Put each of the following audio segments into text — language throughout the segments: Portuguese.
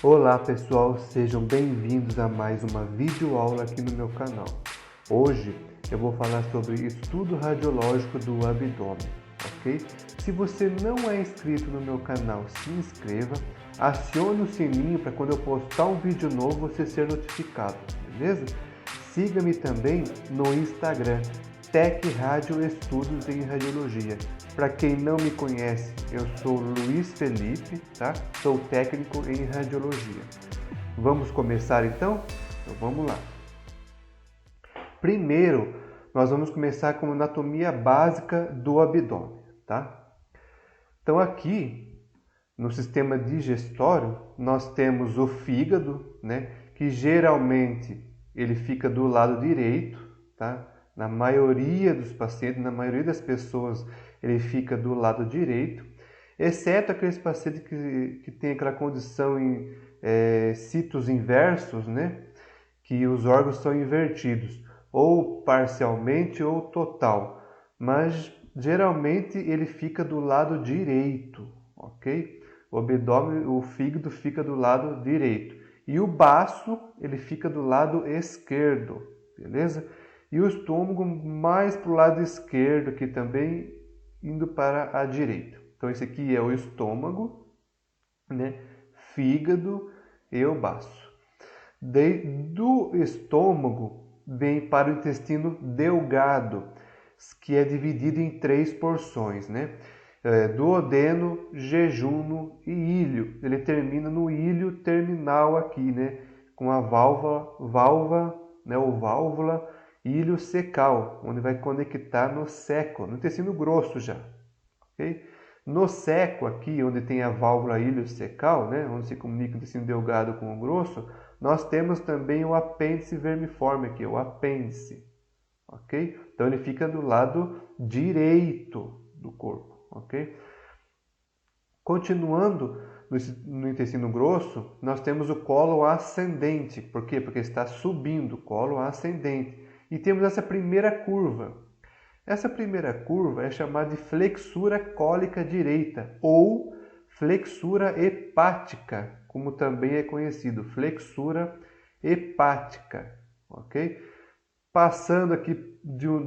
Olá pessoal, sejam bem-vindos a mais uma videoaula aqui no meu canal. Hoje eu vou falar sobre estudo radiológico do abdômen, ok? Se você não é inscrito no meu canal, se inscreva, acione o sininho para quando eu postar um vídeo novo você ser notificado, beleza? Siga-me também no Instagram, Tec Rádio Estudos em Radiologia. Para quem não me conhece, eu sou Luiz Felipe, tá? Sou técnico em radiologia. Vamos começar então? Então vamos lá. Primeiro, nós vamos começar com a anatomia básica do abdômen, tá? Então aqui, no sistema digestório, nós temos o fígado, né? Que geralmente ele fica do lado direito, tá? Na maioria dos pacientes, na maioria das pessoas, ele fica do lado direito, exceto aqueles pacientes que têm aquela condição em sítios inversos, né? Que os órgãos são invertidos, ou parcialmente ou total, mas geralmente ele fica do lado direito, ok? O abdômen, o fígado fica do lado direito e o baço ele fica do lado esquerdo, beleza? E o estômago mais para o lado esquerdo, aqui também indo para a direita. Então esse aqui é o estômago, né? Fígado e o baço. Do estômago vem para o intestino delgado, que é dividido em 3 porções, né? Duodeno, jejuno e íleo. Ele termina no íleo terminal aqui, né? Com a válvula, né? Ou válvula íleo secal, onde vai conectar no seco, no intestino grosso já. Okay? No seco aqui, onde tem a válvula íleo secal, né? Onde se comunica o intestino delgado com o grosso, nós temos também o apêndice vermiforme aqui, o apêndice. Ok? Então ele fica do lado direito do corpo, ok? Continuando no intestino grosso, nós temos o colo ascendente. Por quê? Porque está subindo, colo ascendente. E temos essa primeira curva. Essa primeira curva é chamada de flexura cólica direita ou flexura hepática, como também é conhecido, flexura hepática, ok? Passando aqui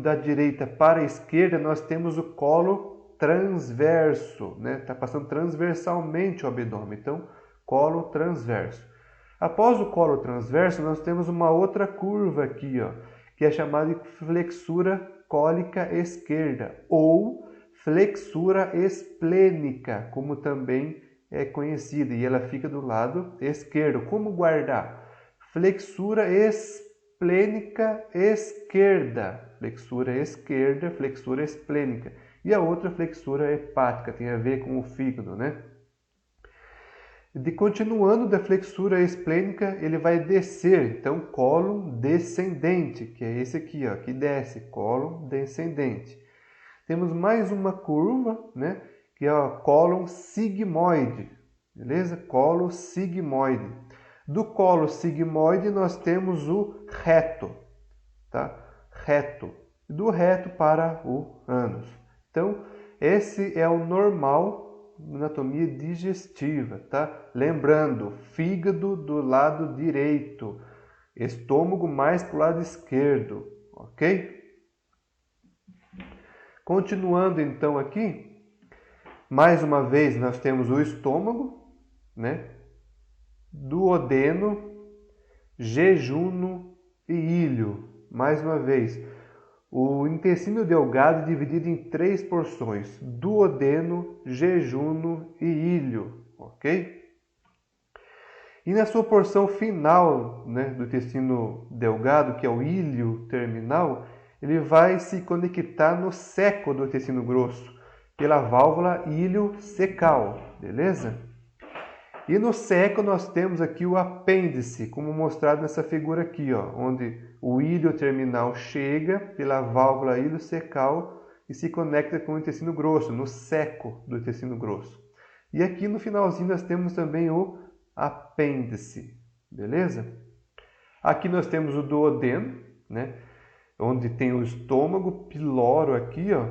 da direita para a esquerda, nós temos o colo transverso, né? Está passando transversalmente o abdômen, então colo transverso. Após o colo transverso, nós temos uma outra curva aqui, ó, que é chamada de flexura cólica esquerda ou flexura esplênica, como também é conhecida, e ela fica do lado esquerdo. Como guardar? Flexura esplênica esquerda, flexura esquerda, flexura esplênica. E a outra flexura hepática, tem a ver com o fígado, né? Continuando da flexura esplênica, ele vai descer, então cólon descendente, que é esse aqui, ó, que desce, cólon descendente. Temos mais uma curva, né, que é o cólon sigmoide, beleza? Colo sigmoide. Do colo sigmoide nós temos o reto, tá? Reto. Do reto para o ânus. Então, esse é o normal anatomia digestiva, tá? Lembrando, fígado do lado direito, estômago mais para o lado esquerdo, ok? Continuando então aqui, mais uma vez nós temos o estômago, né? Duodeno, jejuno e íleo. Mais uma vez, o intestino delgado é dividido em 3 porções, duodeno, jejuno e íleo, ok? E na sua porção final, né, do intestino delgado, que é o íleo terminal, ele vai se conectar no seco do intestino grosso, pela válvula íleo secal, beleza? E no seco nós temos aqui o apêndice, como mostrado nessa figura aqui, ó, onde o íleo terminal chega pela válvula íleo secal e se conecta com o intestino grosso, no seco do intestino grosso. E aqui no finalzinho nós temos também o apêndice, beleza? Aqui nós temos o duodeno, né, onde tem o estômago, piloro aqui, ó,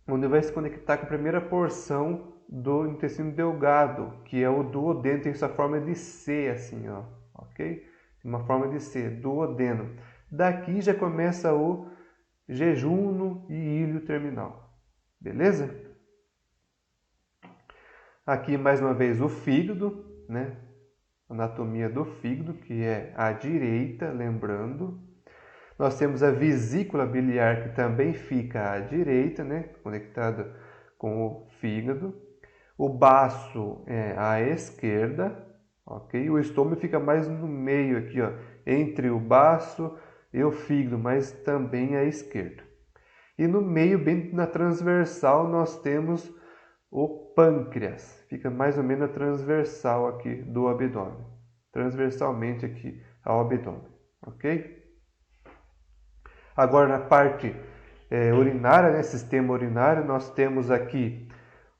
onde vai se conectar com a primeira porção do intestino delgado, que é o duodeno, tem essa forma de C, assim, ó, ok? Uma forma de C, duodeno. Daqui já começa o jejuno e ilho terminal, beleza? Aqui mais uma vez o fígado, né? Anatomia do fígado, que é à direita, lembrando. Nós temos a vesícula biliar, que também fica à direita, né? Conectada com o fígado. O baço é à esquerda, ok? O estômago fica mais no meio aqui, ó, entre o baço e o fígado, mas também à esquerda. E no meio, bem na transversal, nós temos o pâncreas. Fica mais ou menos na transversal aqui do abdômen. Transversalmente aqui ao abdômen, ok? Agora na parte urinária, né, sistema urinário, nós temos aqui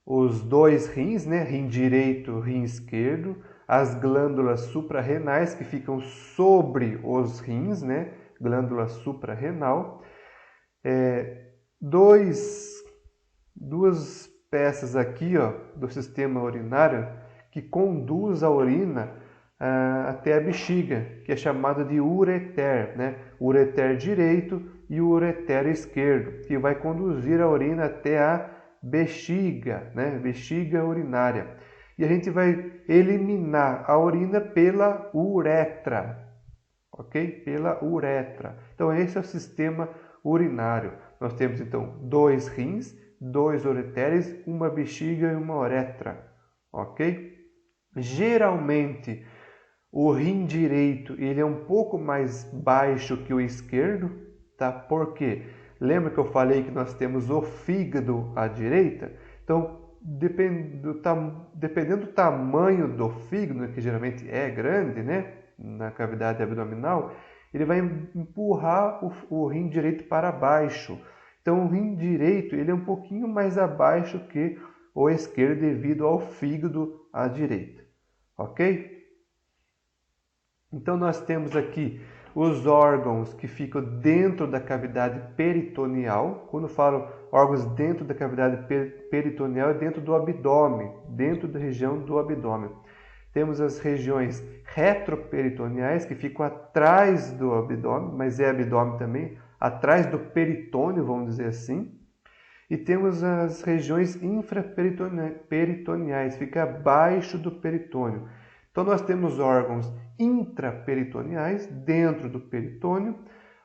os dois rins, né, rim direito, rim esquerdo, as glândulas suprarrenais que ficam sobre os rins, né, glândula suprarrenal, duas peças aqui, ó, do sistema urinário que conduz a urina até a bexiga, que é chamada de ureter, né? Ureter direito e ureter esquerdo, que vai conduzir a urina até a bexiga, né? Bexiga urinária. E a gente vai eliminar a urina pela uretra, ok? Pela uretra. Então esse é o sistema urinário. Nós temos então dois rins, dois ureteres, uma bexiga e uma uretra, ok? Geralmente o rim direito ele é um pouco mais baixo que o esquerdo, tá? Por quê? Lembra que eu falei que nós temos o fígado à direita? Então, dependendo do tamanho do fígado, que geralmente é grande, né? Na cavidade abdominal, ele vai empurrar o rim direito para baixo. Então, o rim direito ele é um pouquinho mais abaixo que o esquerdo devido ao fígado à direita, ok? Então, nós temos aqui os órgãos que ficam dentro da cavidade peritoneal. Quando eu falo órgãos dentro da cavidade peritoneal, é dentro do abdômen, dentro da região do abdômen. Temos as regiões retroperitoneais, que ficam atrás do abdômen, mas é abdômen também, atrás do peritônio, vamos dizer assim. E temos as regiões infraperitoneais, fica abaixo do peritônio. Então, nós temos órgãos intraperitoneais, dentro do peritônio,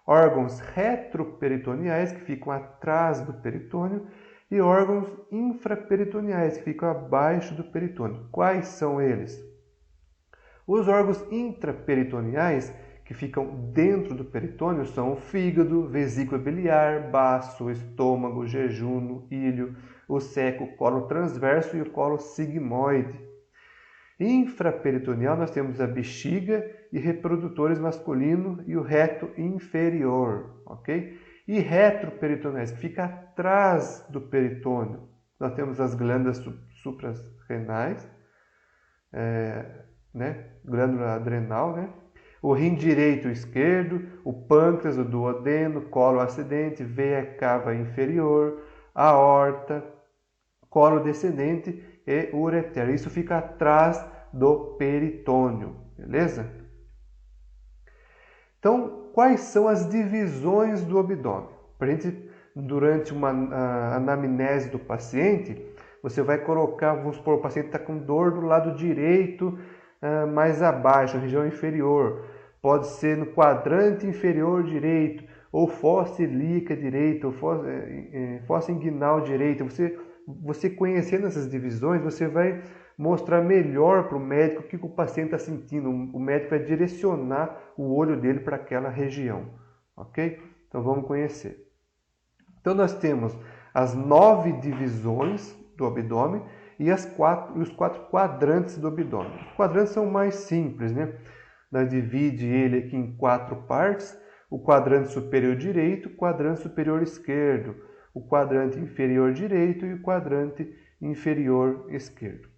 órgãos retroperitoneais, que ficam atrás do peritônio, e órgãos infraperitoneais, que ficam abaixo do peritônio. Quais são eles? Os órgãos intraperitoneais, que ficam dentro do peritônio, são o fígado, vesícula biliar, baço, estômago, jejuno, ilho, o seco, o colo transverso e o colo sigmoide. Infraperitoneal, nós temos a bexiga e reprodutores masculino e o reto inferior, ok? E retroperitoneais, que fica atrás do peritônio, nós temos as glândulas suprarrenais, né? Glândula adrenal, né? O rim direito e esquerdo, o pâncreas, o duodeno, colo ascendente, veia cava inferior, aorta, colo descendente e ureter. Isso fica atrás do peritônio, beleza? Então, quais são as divisões do abdômen? Para a gente, durante uma anamnese do paciente, você vai colocar, vamos supor, o paciente está com dor do lado direito, mais abaixo, na região inferior. Pode ser no quadrante inferior direito, ou fossa ilíaca direita, ou fossa inguinal direita. Você conhecendo essas divisões, você vai mostrar melhor para o médico o que o paciente está sentindo. O médico vai direcionar o olho dele para aquela região, ok? Então vamos conhecer. Então nós temos as 9 divisões do abdômen e os 4 quadrantes do abdômen. Os quadrantes são mais simples, né? Nós divide ele aqui em 4 partes: o quadrante superior direito, o quadrante superior esquerdo, o quadrante inferior direito e o quadrante inferior esquerdo.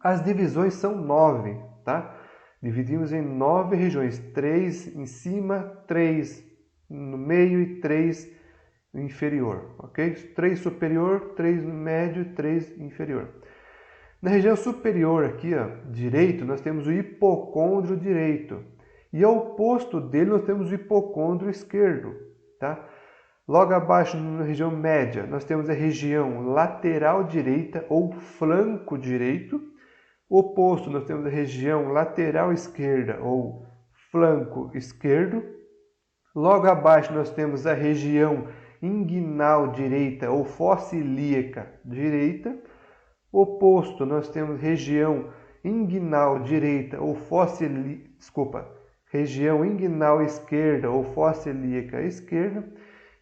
As divisões são 9, tá? Dividimos em 9 regiões: 3 em cima, 3 no meio e 3 inferior, ok? 3 superior, 3 médio e 3 inferior. Na região superior aqui, ó, direito, nós temos o hipocôndrio direito. E ao oposto dele nós temos o hipocôndrio esquerdo, tá? Logo abaixo, na região média, nós temos a região lateral direita ou flanco direito. Oposto, nós temos a região lateral esquerda ou flanco esquerdo. Logo abaixo, nós temos a região inguinal direita ou fossa ilíaca direita. Oposto, nós temos região inguinal direita ou região inguinal esquerda ou fossa ilíaca esquerda.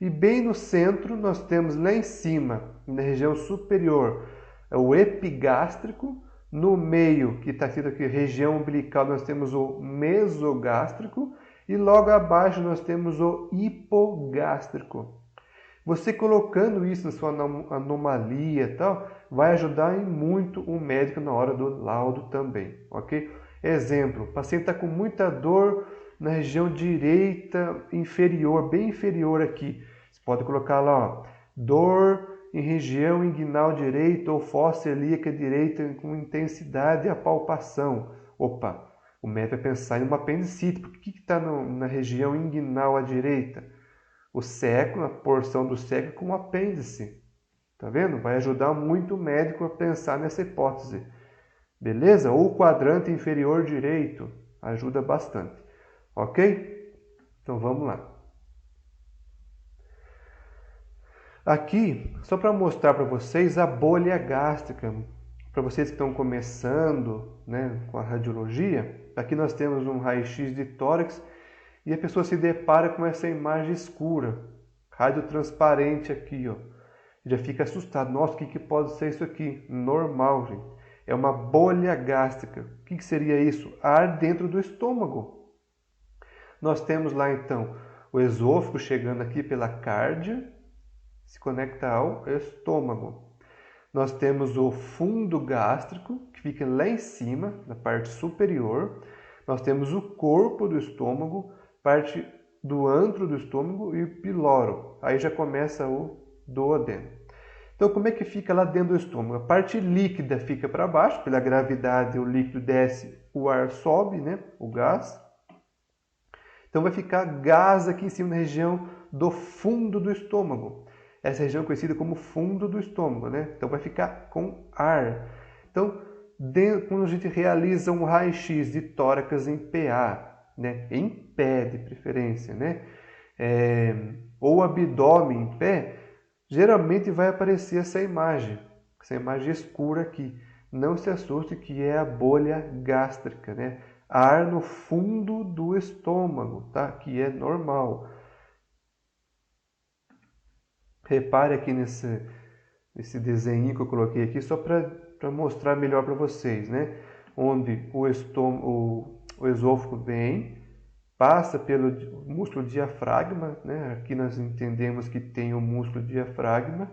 E bem no centro, nós temos lá em cima, na região superior, o epigástrico. No meio, que está escrito aqui, região umbilical, nós temos o mesogástrico. E logo abaixo nós temos o hipogástrico. Você colocando isso na sua anomalia e tal, vai ajudar em muito o médico na hora do laudo também, ok? Exemplo, o paciente está com muita dor na região direita inferior, bem inferior aqui. Você pode colocar lá, ó, dor em região inguinal direita ou fossa ilíaca direita com intensidade e apalpação. Opa, o médico vai pensar em uma apendicite, porque o que está na região inguinal à direita? O século, a porção do século com o apêndice. Tá vendo? Vai ajudar muito o médico a pensar nessa hipótese. Beleza? Ou o quadrante inferior direito. Ajuda bastante. Ok? Então vamos lá. Aqui, só para mostrar para vocês a bolha gástrica. Para vocês que estão começando, né, com a radiologia, aqui nós temos um raio-x de tórax e a pessoa se depara com essa imagem escura, radiotransparente aqui, ó. Já fica assustado. Nossa, o que pode ser isso aqui? Normal, gente. É uma bolha gástrica. O que seria isso? Ar dentro do estômago. Nós temos lá, então, o esôfago chegando aqui pela cárdia, se conecta ao estômago. Nós temos o fundo gástrico, que fica lá em cima, na parte superior. Nós temos o corpo do estômago, parte do antro do estômago e o piloro. Aí já começa o duodeno. Então, como é que fica lá dentro do estômago? A parte líquida fica para baixo, pela gravidade o líquido desce, o ar sobe, né? O gás. Então, vai ficar gás aqui em cima na região do fundo do estômago. Essa região é conhecida como fundo do estômago, né? Então, vai ficar com ar. Então, quando a gente realiza um raio-x de tórax em PA, né? Em pé de preferência, né? Ou abdômen em pé, geralmente vai aparecer essa imagem escura aqui. Não se assuste que é a bolha gástrica, né? Ar no fundo do estômago, tá? Que é normal. Repare aqui nesse desenho que eu coloquei aqui, só para mostrar melhor para vocês, né? Onde o esôfago vem, passa pelo músculo diafragma, né? Aqui nós entendemos que tem o músculo diafragma,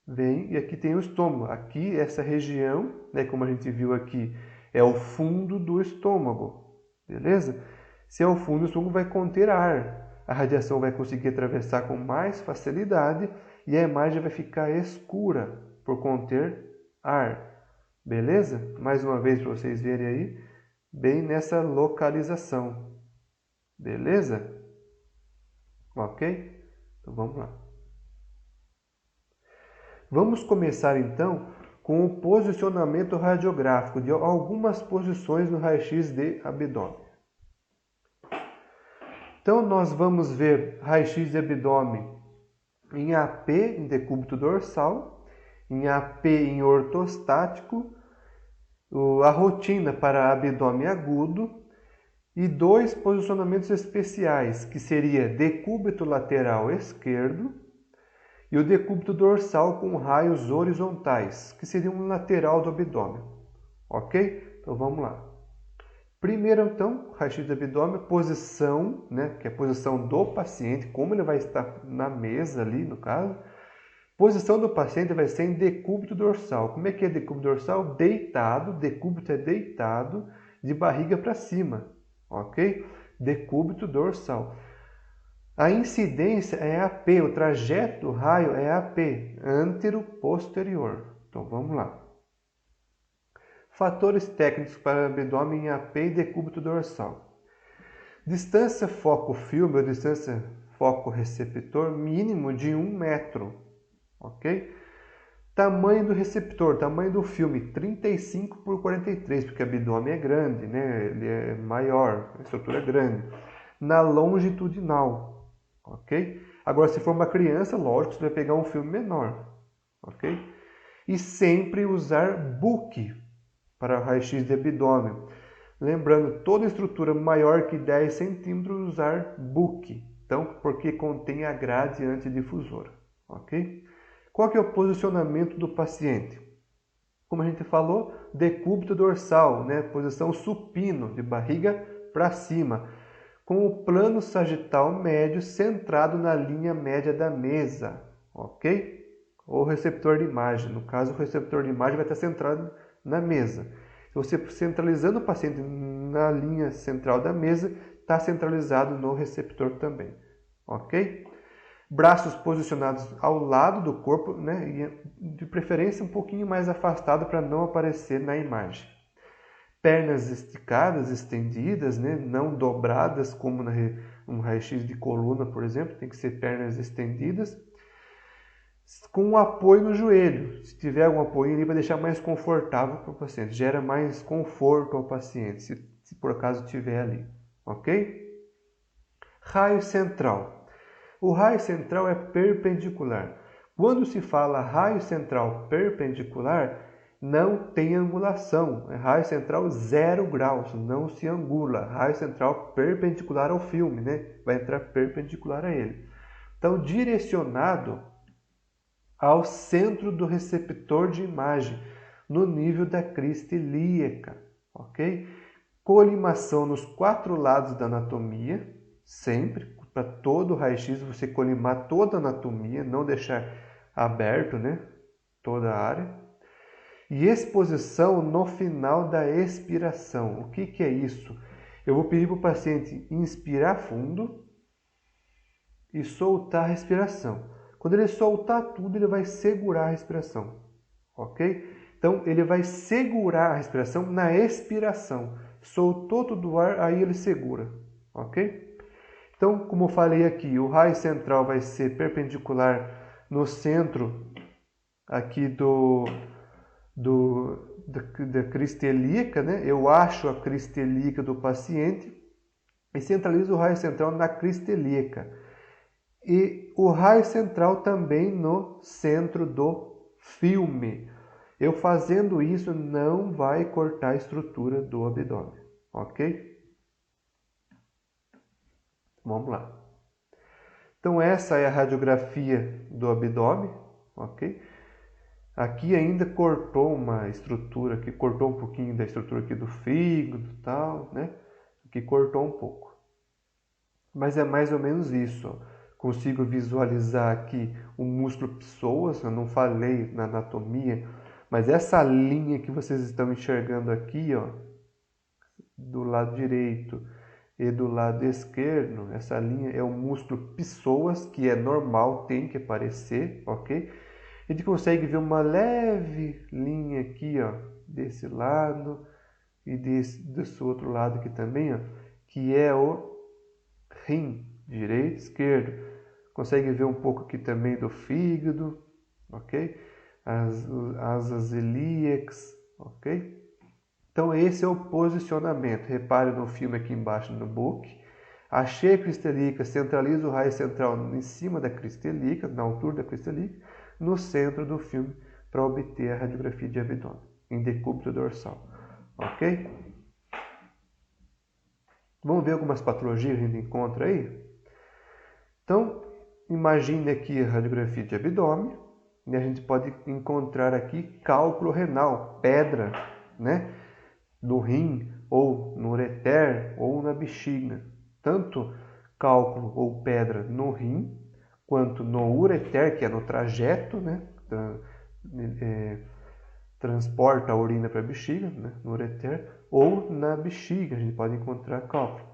vem e aqui tem o estômago. Aqui, essa região, né, como a gente viu aqui, é o fundo do estômago, beleza? Se é o fundo do estômago, vai conter ar. A radiação vai conseguir atravessar com mais facilidade e a imagem vai ficar escura por conter ar, beleza? Mais uma vez para vocês verem aí, bem nessa localização. Beleza? Ok? Então vamos lá. Vamos começar então com o posicionamento radiográfico de algumas posições no raio-x de abdômen. Então nós vamos ver raio-x de abdômen em AP, em decúbito dorsal, em AP em ortostático, a rotina para abdômen agudo, e dois posicionamentos especiais, que seria decúbito lateral esquerdo e o decúbito dorsal com raios horizontais, que seria um lateral do abdômen. Ok? Então vamos lá. Primeiro, então, raio-x do abdômen, posição, né, que é a posição do paciente, como ele vai estar na mesa ali, no caso. Posição do paciente vai ser em decúbito dorsal. Como é que é decúbito dorsal? Deitado, decúbito é deitado, de barriga para cima. Ok? Decúbito dorsal. A incidência é AP, o trajeto do raio é AP, antero-posterior. Então vamos lá. Fatores técnicos para abdômen em AP e decúbito dorsal. Distância foco-filme ou distância foco-receptor mínimo de 1 metro. Ok? Tamanho do receptor, tamanho do filme, 35 por 43, porque o abdômen é grande, né? Ele é maior, a estrutura é grande. Na longitudinal, ok? Agora, se for uma criança, lógico, você vai pegar um filme menor, ok? E sempre usar book para raio-x de abdômen. Lembrando, toda estrutura maior que 10 centímetros usar book, então, porque contém a grade antidifusora, ok? Qual que é o posicionamento do paciente? Como a gente falou, decúbito dorsal, né? Posição supino, de barriga para cima, com o plano sagital médio centrado na linha média da mesa, ok? Ou receptor de imagem. No caso, o receptor de imagem vai estar centrado na mesa. Se você centralizando o paciente na linha central da mesa, está centralizado no receptor também, ok? Braços posicionados ao lado do corpo, né? E de preferência um pouquinho mais afastado para não aparecer na imagem. Pernas esticadas, estendidas, né? Não dobradas, como um raio-x de coluna, por exemplo, tem que ser pernas estendidas, com um apoio no joelho. Se tiver algum apoio, ele vai deixar mais confortável para o paciente, gera mais conforto ao paciente, se por acaso tiver ali, ok? Raio central. O raio central é perpendicular. Quando se fala raio central perpendicular, não tem angulação. É raio central 0 graus, não se angula. Raio central perpendicular ao filme, né? Vai entrar perpendicular a ele. Então, direcionado ao centro do receptor de imagem, no nível da crista ilíaca, ok? Colimação nos 4 lados da anatomia, sempre, para todo o raio-x você colimar toda a anatomia, não deixar aberto, né? Toda a área. E exposição no final da expiração. O que é isso? Eu vou pedir para o paciente inspirar fundo e soltar a respiração. Quando ele soltar tudo, ele vai segurar a respiração, ok? Então, ele vai segurar a respiração na expiração. Soltou todo o ar, aí ele segura, ok? Então, como eu falei aqui, o raio central vai ser perpendicular no centro aqui da crista ilíaca, né? Eu acho a crista ilíaca do paciente e centralizo o raio central na crista ilíaca. E o raio central também no centro do filme. Eu fazendo isso não vai cortar a estrutura do abdômen, ok? Vamos lá. Então essa é a radiografia do abdômen, ok? Aqui ainda cortou uma estrutura, que cortou um pouquinho da estrutura aqui do fígado e tal, né? Aqui cortou um pouco. Mas é mais ou menos isso, ó. Consigo visualizar aqui o músculo psoas, eu não falei na anatomia, mas essa linha que vocês estão enxergando aqui, ó, do lado direito e do lado esquerdo, essa linha é o músculo psoas, que é normal, tem que aparecer, ok? A gente consegue ver uma leve linha aqui, ó, desse lado e desse outro lado aqui também, ó, que é o rim, direito e esquerdo. Consegue ver um pouco aqui também do fígado, ok? As asas ilíacas, ok? Então esse é o posicionamento. Repare no filme aqui embaixo no book. Achei a crista ilíaca, centralizo o raio central em cima da crista ilíaca, na altura da crista ilíaca, no centro do filme, para obter a radiografia de abdômen, em decúbito dorsal, ok? Vamos ver algumas patologias que a gente encontra aí? Então, imagine aqui a radiografia de abdômen, e a gente pode encontrar aqui cálculo renal, pedra, né? No rim, ou no ureter, ou na bexiga. Tanto cálculo ou pedra no rim, quanto no ureter, que é no trajeto, né? Transporta a urina para a bexiga, né? No ureter, ou na bexiga, a gente pode encontrar cálculo.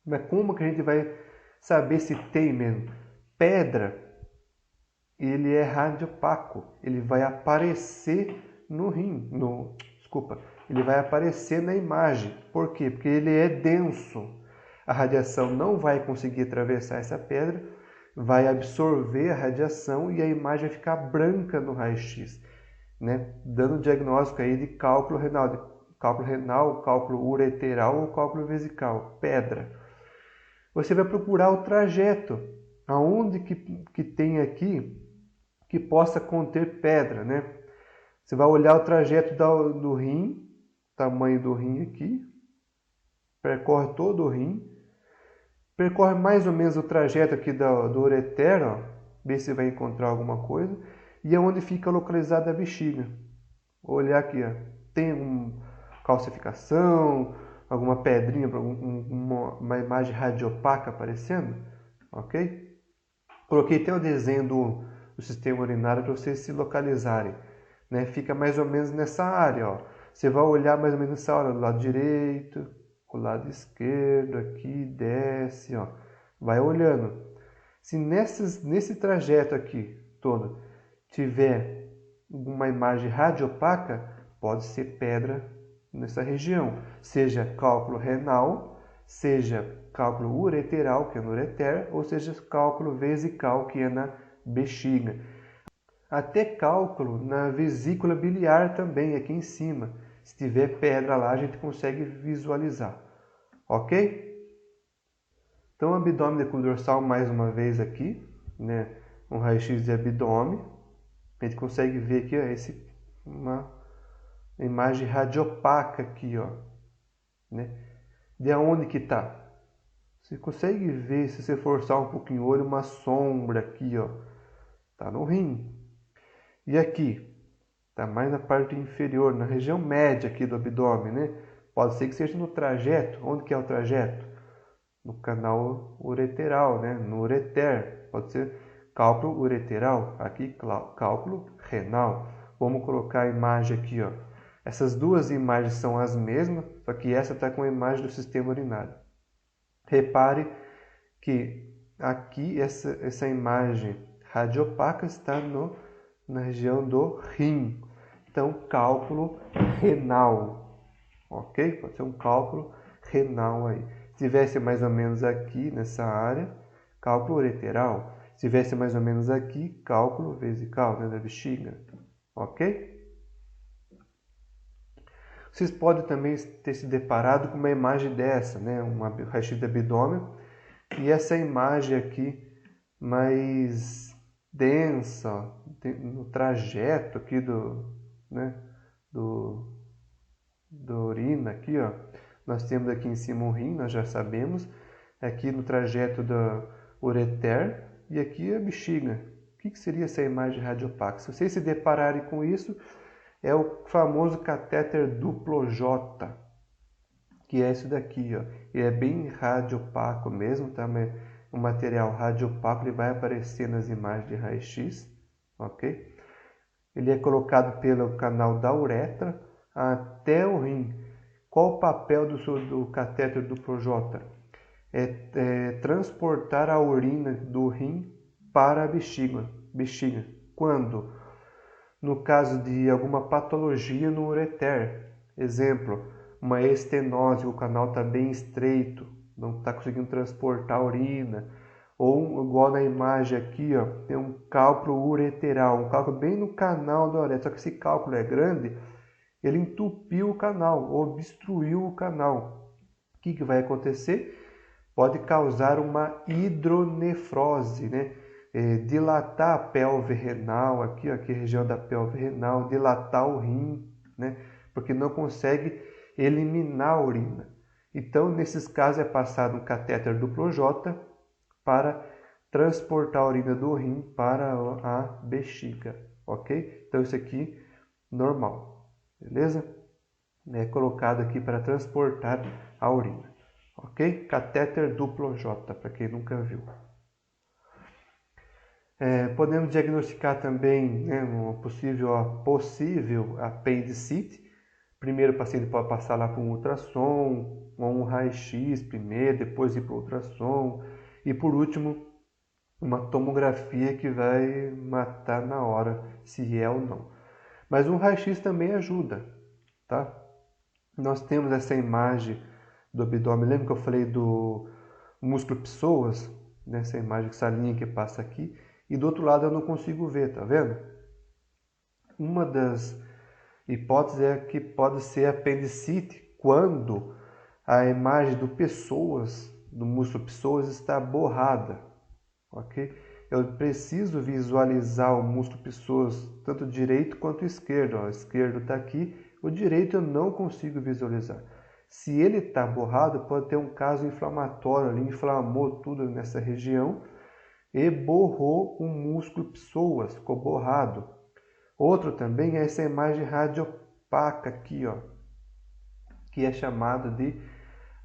Mas como que a gente vai saber se tem mesmo? Pedra, ele é radiopaco, ele vai aparecer no rim, desculpa, ele vai aparecer na imagem. Por quê? Porque ele é denso. A radiação não vai conseguir atravessar essa pedra, vai absorver a radiação e a imagem vai ficar branca no raio-x, né? Dando o diagnóstico aí de cálculo renal, cálculo ureteral ou cálculo vesical, pedra. Você vai procurar o trajeto, aonde que tem aqui que possa conter pedra, né? Você vai olhar o trajeto do rim, tamanho do rim aqui, percorre todo o rim, percorre mais ou menos o trajeto aqui do ureter, ó, ver se vai encontrar alguma coisa, e é onde fica localizada a bexiga. Vou olhar aqui, ó, tem alguma calcificação, alguma pedrinha, uma imagem radiopaca aparecendo, ok? Coloquei até o desenho do sistema urinário para vocês se localizarem, né? Fica mais ou menos nessa área, ó. Você vai olhar mais ou menos nessa área, do lado direito, o lado esquerdo, aqui, desce, ó. Vai olhando. Se nesse trajeto aqui todo tiver uma imagem radiopaca, pode ser pedra nessa região. Seja cálculo renal, seja cálculo ureteral, que é no ureter, ou seja cálculo vesical, que é na bexiga. Até cálculo na vesícula biliar também, aqui em cima. Se tiver pedra lá, a gente consegue visualizar. Ok? Então, abdômen dorsal mais uma vez aqui, né? Um raio-x de abdômen. A gente consegue ver aqui, ó, uma imagem radiopaca aqui, ó, né? De onde que tá? Você consegue ver, se você forçar um pouquinho o olho, uma sombra aqui, ó. Tá no rim. E aqui? Tá mais na parte inferior, na região média aqui do abdômen, né? Pode ser que seja no trajeto. Onde que é o trajeto? No canal ureteral, né? No ureter. Pode ser cálculo ureteral. Aqui, cálculo renal. Vamos colocar a imagem aqui, ó. Essas duas imagens são as mesmas, só que essa está com a imagem do sistema urinário. Repare que aqui essa imagem radiopaca está na região do rim. Então, cálculo renal. Ok? Pode ser um cálculo renal aí. Se tivesse mais ou menos aqui nessa área, cálculo ureteral. Se tivesse mais ou menos aqui, cálculo vesical, né, da bexiga. Ok? Vocês podem também ter se deparado com uma imagem dessa, né, uma raio-x de abdômen, e essa imagem aqui mais densa, no trajeto aqui né, da urina aqui, ó. Nós temos aqui em cima o rim, nós já sabemos, aqui no trajeto do ureter e aqui a bexiga. O que seria essa imagem radiopaca? Se vocês se depararem com isso, é o famoso catéter duplo J, que é isso daqui, ó. Ele é bem radiopaco mesmo, tá? O material radiopaco ele vai aparecer nas imagens de raio-x, ok? Ele é colocado pelo canal da uretra até o rim. Qual o papel do catéter duplo J? É transportar a urina do rim para a bexiga. Quando? No caso de alguma patologia no ureter. Exemplo, uma estenose, o canal está bem estreito, não está conseguindo transportar a urina. Ou, igual na imagem aqui, ó, tem um cálculo ureteral, um cálculo bem no canal da uretra. Só que esse cálculo é grande, ele entupiu o canal, obstruiu o canal. O que vai acontecer? Pode causar uma hidronefrose, né? Dilatar a pelve renal, aqui a região da pelve renal, dilatar o rim, né? Porque não consegue eliminar a urina. Então, nesses casos, é passado um catéter duplo J para transportar a urina do rim para a bexiga, ok? Então, isso aqui, normal, beleza? É colocado aqui para transportar a urina, ok? Catéter duplo J, para quem nunca viu. Podemos diagnosticar também, né, uma possível apendicite. Primeiro o paciente pode passar lá por um ultrassom, ou um raio-x primeiro, depois ir para o ultrassom. E por último, uma tomografia que vai matar na hora se é ou não. Mas um raio-x também ajuda. tá? Nós temos essa imagem do abdômen. Lembra que eu falei do músculo psoas? Nessa imagem, essa linha que passa aqui. E do outro lado eu não consigo ver, tá vendo? Uma das hipóteses é que pode ser apendicite quando a imagem do psoas, do músculo psoas, está borrada, ok? Eu preciso visualizar o músculo psoas tanto direito quanto esquerdo. O esquerdo está aqui, o direito eu não consigo visualizar. Se ele está borrado, pode ter um caso inflamatório ali, inflamou tudo nessa região e borrou o músculo psoas, ficou borrado. Outro também é essa imagem radiopaca aqui, ó, que é chamado de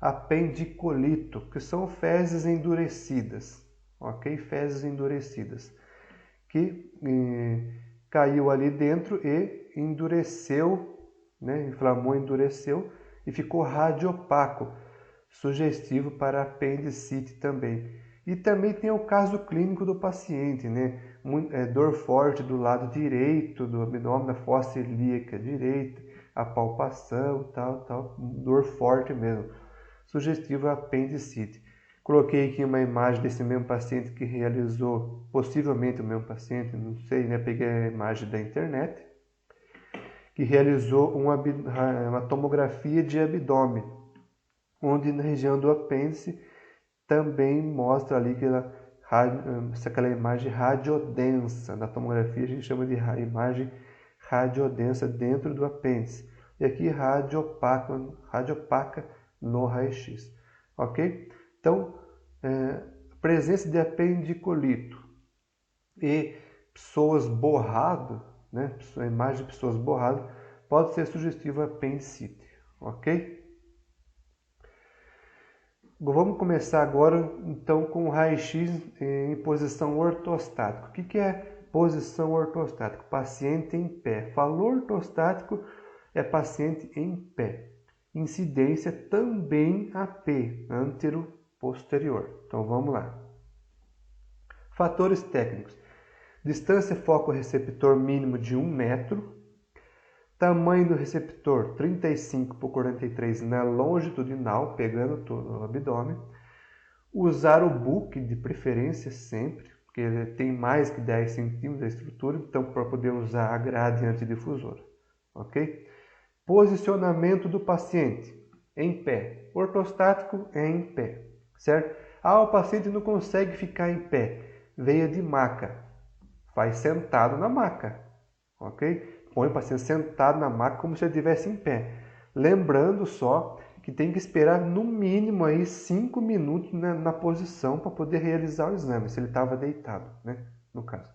apendicolito, que são fezes endurecidas, ok? Fezes endurecidas, que caiu ali dentro e endureceu, né? Inflamou, endureceu e ficou radiopaco, sugestivo para apendicite também. E também tem o caso clínico do paciente, né? Dor forte do lado direito do abdômen, da fossa ilíaca direita, a palpação, tal, dor forte mesmo, sugestivo a apendicite. Coloquei aqui uma imagem desse mesmo paciente que realizou, possivelmente o mesmo paciente, não sei, né? Peguei a imagem da internet, que realizou uma tomografia de abdômen, onde na região do apêndice também mostra ali aquela imagem radiodensa. Na tomografia a gente chama de imagem radiodensa dentro do apêndice. E aqui radiopaca no raio-x. Ok? Então, presença de apendicolito e psoas borrado, né? A imagem de psoas borrado pode ser sugestiva a apendicite. Ok? Vamos começar agora então com o raio-x em posição ortostática. O que é posição ortostática? Paciente em pé. Falou ortostático, é paciente em pé. Incidência também AP, antero-posterior. Então vamos lá. Fatores técnicos. Distância foco-receptor mínimo de 1 metro. Tamanho do receptor 35 por 43 na longitudinal, pegando todo o abdômen. Usar o book de preferência sempre, porque ele tem mais que 10 centímetros da estrutura, então para poder usar a grade antidifusora. Ok? Posicionamento do paciente em pé. Ortostático é em pé, certo? O paciente não consegue ficar em pé. Veia de maca. Faz sentado na maca, ok? Põe o paciente sentado na maca como se ele estivesse em pé. Lembrando só que tem que esperar no mínimo aí 5 minutos na posição para poder realizar o exame, se ele estava deitado, né? No caso.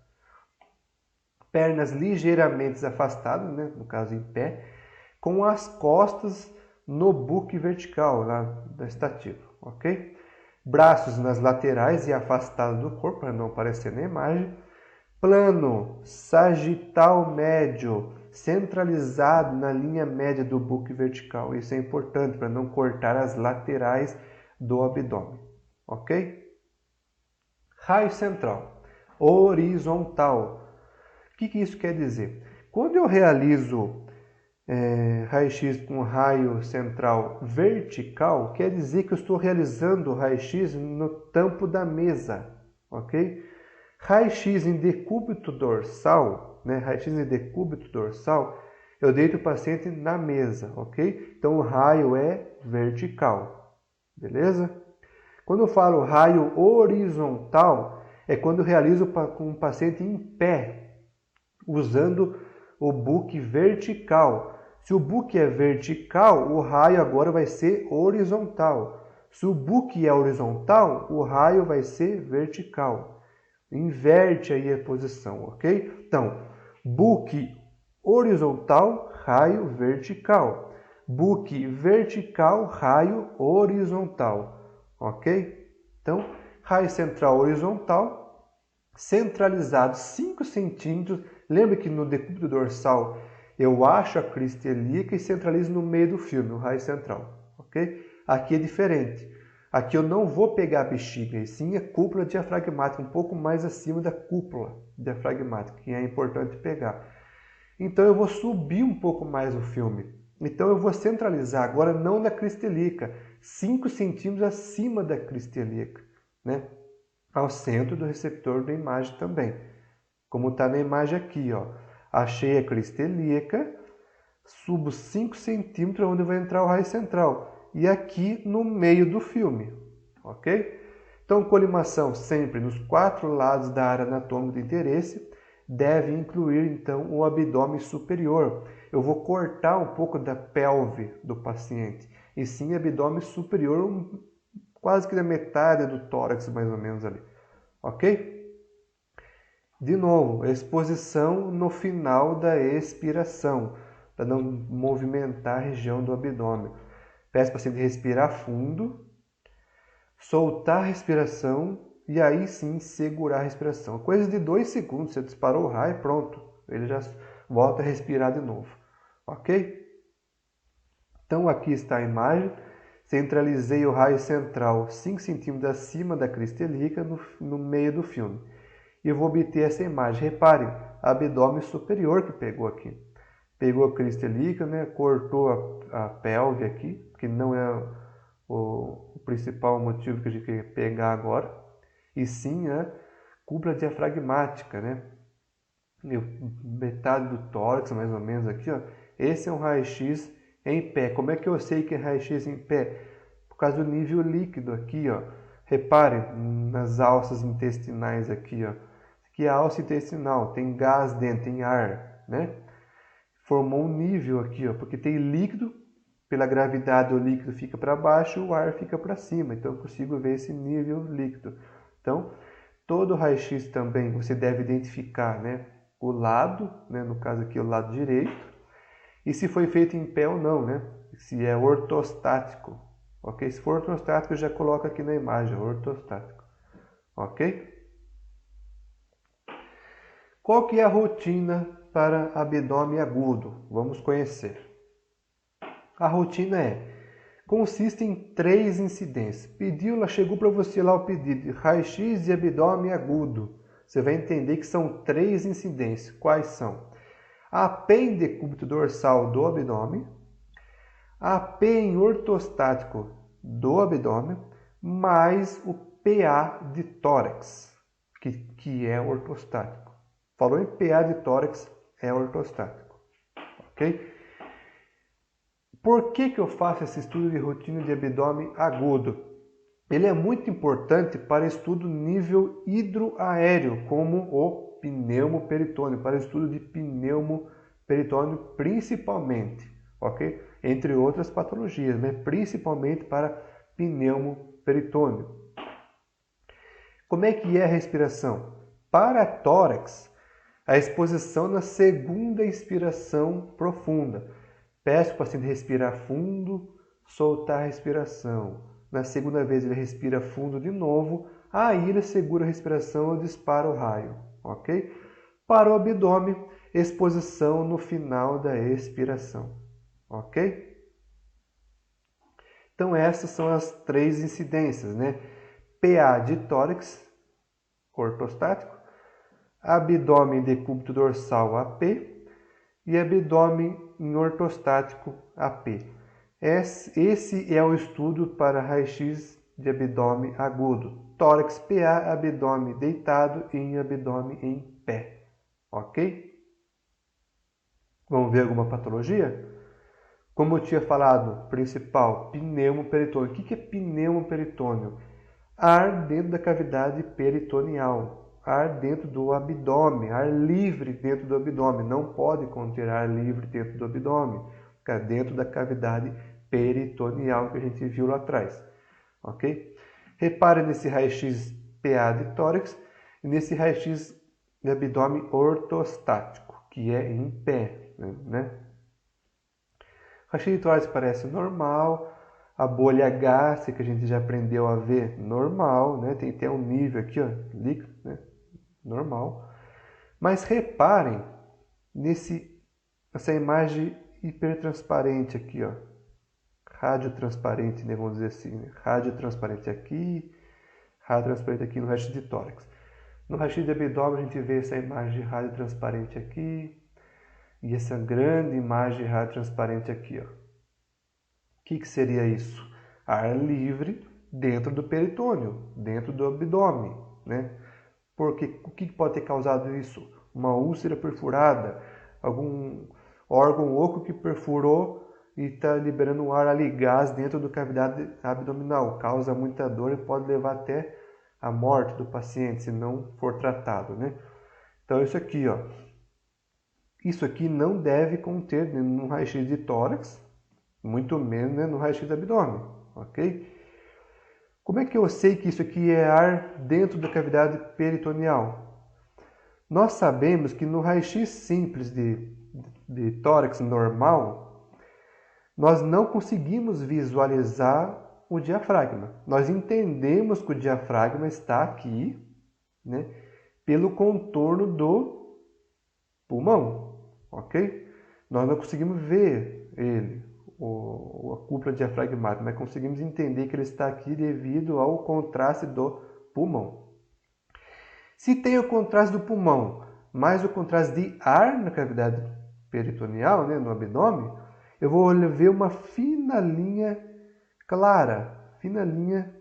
Pernas ligeiramente afastadas, né? No caso em pé, com as costas no book vertical, lá da estativa, ok? Braços nas laterais e afastados do corpo, para não aparecer na imagem. Plano sagital médio, centralizado na linha média do book vertical. Isso é importante para não cortar as laterais do abdômen. Ok? Raio central, horizontal. O que isso quer dizer? Quando eu realizo raio-x com raio central vertical, quer dizer que eu estou realizando o raio-x no tampo da mesa. Ok? Raio-x em decúbito dorsal, né? Raio-x em decúbito dorsal, eu deito o paciente na mesa, ok? Então o raio é vertical, beleza? Quando eu falo raio horizontal, é quando eu realizo com o paciente em pé, usando o book vertical. Se o book é vertical, o raio agora vai ser horizontal. Se o book é horizontal, o raio vai ser vertical. Inverte aí a posição, ok? Então, book horizontal, raio vertical. Book vertical, raio horizontal, ok? Então, raio central horizontal, centralizado 5 centímetros. Lembra que no decúbito dorsal eu acho a crista ilíaca e centralizo no meio do filme, o raio central, ok? Aqui é diferente. Aqui eu não vou pegar a bexiga, e sim a cúpula diafragmática, um pouco mais acima da cúpula diafragmática, que é importante pegar. Então eu vou subir um pouco mais o filme. Então eu vou centralizar agora não na crista ilíaca, 5 centímetros acima da crista ilíaca, né? Ao centro do receptor da imagem também. Como está na imagem aqui, ó. Achei a crista ilíaca, subo 5 centímetros onde vai entrar o raio central. E aqui no meio do filme, ok? Então, colimação sempre nos 4 lados da área anatômica de interesse deve incluir, então, o abdômen superior. Eu vou cortar um pouco da pelve do paciente, e sim abdômen superior, quase que da metade do tórax, mais ou menos ali, ok? De novo, exposição no final da expiração, para não movimentar a região do abdômen. Peço para o paciente respirar fundo, soltar a respiração e aí sim segurar a respiração. Coisa de 2 segundos, você disparou o raio, pronto, ele já volta a respirar de novo, ok? Então aqui está a imagem, centralizei o raio central 5 centímetros acima da crista ilíaca no meio do filme. E eu vou obter essa imagem. Reparem, abdômen superior que pegou aqui. Pegou a crista ilíaca, né? Cortou a pelve aqui, que não é o principal motivo que a gente quer pegar agora, e sim a cúpula diafragmática, né? Metade do tórax, mais ou menos aqui, ó. Esse é um raio-x em pé. Como é que eu sei que é raio-x em pé? Por causa do nível líquido aqui, ó. Reparem nas alças intestinais aqui, ó. Aqui é a alça intestinal, tem gás dentro, tem ar, né? Formou um nível aqui, ó, porque tem líquido, pela gravidade o líquido fica para baixo, o ar fica para cima. Então eu consigo ver esse nível líquido. Então, todo raio-x também você deve identificar, né, o lado, né, no caso aqui o lado direito, e se foi feito em pé ou não, né? Se é ortostático, ok? Se for ortostático, eu já coloco aqui na imagem, ortostático, ok? Qual que é a rotina para abdômen agudo? Vamos conhecer. A rotina consiste em 3 incidências. Chegou para você lá o pedido de raio-x de abdômen agudo. Você vai entender que são 3 incidências. Quais são? A AP em decúbito dorsal do abdômen, a AP em ortostático do abdômen, mais o PA de tórax, que é ortostático. Falou em PA de tórax, é ortostático, ok? Por que eu faço esse estudo de rotina de abdômen agudo? Ele é muito importante para estudo nível hidroaéreo, como o pneumoperitônio, para estudo de pneumoperitônio principalmente, ok? Entre outras patologias, né? Principalmente para pneumoperitônio. Como é que é a respiração? Para tórax, a exposição na segunda inspiração profunda. Peço para o paciente respirar fundo, soltar a respiração. Na segunda vez ele respira fundo de novo, aí ele segura a respiração e dispara o raio, ok? Para o abdômen, exposição no final da expiração, ok? Então essas são as 3 incidências, né? PA de tórax, ortostático, abdômen em decúbito dorsal AP e abdômen em ortostático AP. Esse é o estudo para raio-x de abdômen agudo. Tórax PA, abdômen deitado e abdômen em pé. Ok? Vamos ver alguma patologia? Como eu tinha falado, principal, pneumoperitônio. O que é pneumoperitônio? Ar dentro da cavidade peritoneal. Ar dentro do abdômen. Ar livre dentro do abdômen. Não pode conter ar livre dentro do abdômen. Fica dentro da cavidade peritoneal que a gente viu lá atrás, ok? Repare nesse raio-x PA de tórax e nesse raio-x de abdômen ortostático, que é em pé, né? O raio-x de tórax parece normal, a bolha gástrica que a gente já aprendeu a ver, normal, né? Tem até um nível aqui, ó, líquido, né? Normal. Mas reparem nessa imagem hipertransparente aqui, ó. Radiotransparente, né? Vamos dizer assim, né? Radiotransparente aqui, radiotransparente aqui no raio-x de tórax. No raio-x de abdômen a gente vê essa imagem de radiotransparente aqui e essa grande imagem radiotransparente aqui, ó. O que seria isso? Ar livre dentro do peritônio, dentro do abdômen, né? Porque o que pode ter causado isso? Uma úlcera perfurada, algum órgão oco que perfurou e está liberando um ar ali, gás dentro da cavidade abdominal. Causa muita dor e pode levar até a morte do paciente se não for tratado, né? Então isso aqui, ó. Isso aqui não deve conter no raio-x de tórax, muito menos, né, no raio-x do abdômen, ok? Como é que eu sei que isso aqui é ar dentro da cavidade peritoneal? Nós sabemos que no raio-x simples de tórax normal, nós não conseguimos visualizar o diafragma. Nós entendemos que o diafragma está aqui, né, pelo contorno do pulmão, ok? Nós não conseguimos ver ele, a cúpula diafragmática, mas conseguimos entender que ele está aqui devido ao contraste do pulmão. Se tem o contraste do pulmão, mais o contraste de ar na cavidade peritoneal, né, no abdômen, eu vou ver uma fina linha clara, fina linha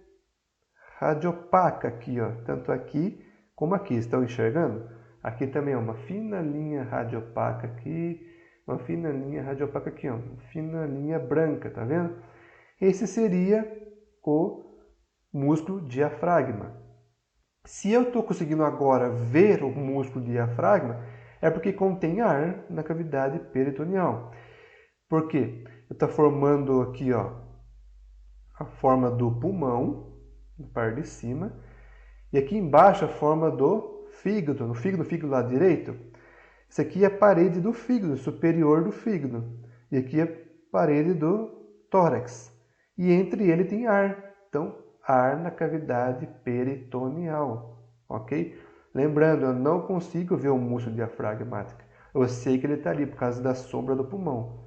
radiopaca aqui, ó, tanto aqui como aqui. Estão enxergando? Aqui também é uma fina linha radiopaca aqui, uma fina linha radiopaca aqui, ó, uma fina linha branca, tá vendo? Esse seria o músculo diafragma. Se eu estou conseguindo agora ver o músculo diafragma, é porque contém ar na cavidade peritoneal. Por quê? Eu estou formando aqui, ó, a forma do pulmão, na parte de cima, e aqui embaixo a forma do fígado, no fígado lado direito. Isso aqui é a parede do fígado, superior do fígado. E aqui é a parede do tórax. E entre ele tem ar. Então, ar na cavidade peritoneal. Ok? Lembrando, eu não consigo ver o músculo diafragmático. Eu sei que ele está ali por causa da sombra do pulmão.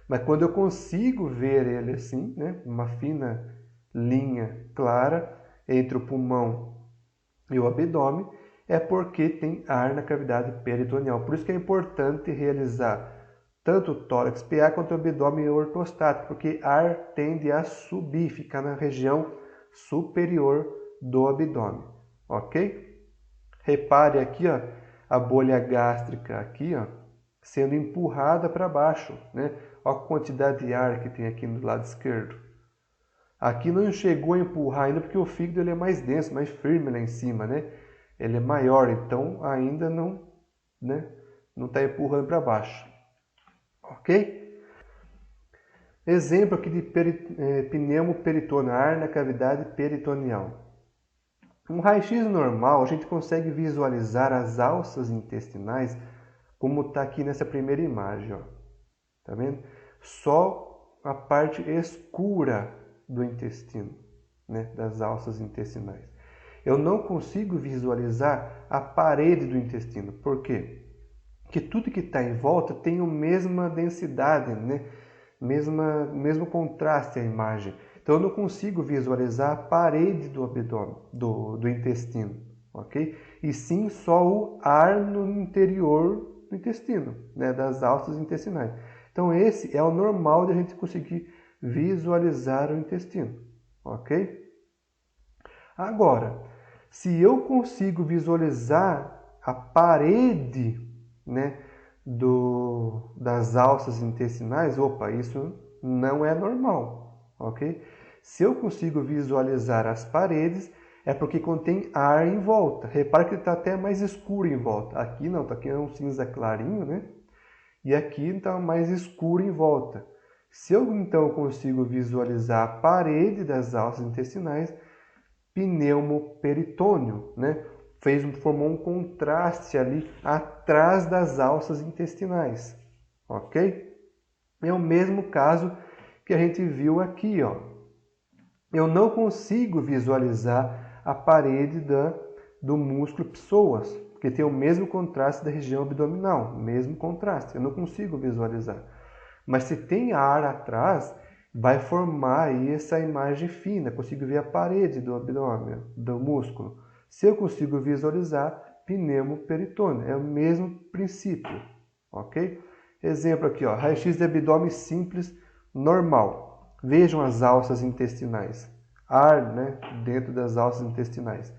Mas quando eu consigo ver ele assim, né, uma fina linha clara entre o pulmão e o abdômen, é porque tem ar na cavidade peritoneal. Por isso que é importante realizar tanto o tórax PA quanto o abdômen ortostático, porque ar tende a subir, ficar na região superior do abdômen, ok? Repare aqui, ó, a bolha gástrica aqui, ó, sendo empurrada para baixo, né? Olha a quantidade de ar que tem aqui no lado esquerdo. Aqui não chegou a empurrar ainda porque o fígado ele é mais denso, mais firme lá em cima, né? Ele é maior, então ainda não, né, não está empurrando para baixo. Ok? Exemplo aqui de pneumoperitônio, ar na cavidade peritoneal. Um raio-x normal, a gente consegue visualizar as alças intestinais como está aqui nessa primeira imagem. Ó. Tá vendo? Só a parte escura do intestino, né, das alças intestinais. Eu não consigo visualizar a parede do intestino. Por quê? Porque tudo que está em volta tem a mesma densidade, né? Mesmo contraste à imagem. Então eu não consigo visualizar a parede do abdômen, do intestino, ok? E sim só o ar no interior do intestino, né? Das alças intestinais. Então esse é o normal de a gente conseguir visualizar o intestino, ok? Agora, se eu consigo visualizar a parede, né, das alças intestinais, opa, isso não é normal, ok? Se eu consigo visualizar as paredes, é porque contém ar em volta. Repara que está até mais escuro em volta. Aqui não, aqui é um cinza clarinho, né? E aqui está mais escuro em volta. Se eu então consigo visualizar a parede das alças intestinais, pneumoperitônio, né? Formou um contraste ali atrás das alças intestinais, ok? É o mesmo caso que a gente viu aqui, ó. Eu não consigo visualizar a parede do músculo psoas, porque tem o mesmo contraste da região abdominal, mesmo contraste, eu não consigo visualizar. Mas se tem ar atrás, vai formar aí essa imagem fina, consigo ver a parede do abdômen, do músculo. Se eu consigo visualizar, pneumoperitônio, é o mesmo princípio, ok? Exemplo aqui, ó, raio-x de abdômen simples, normal. Vejam as alças intestinais. Ar, né, dentro das alças intestinais.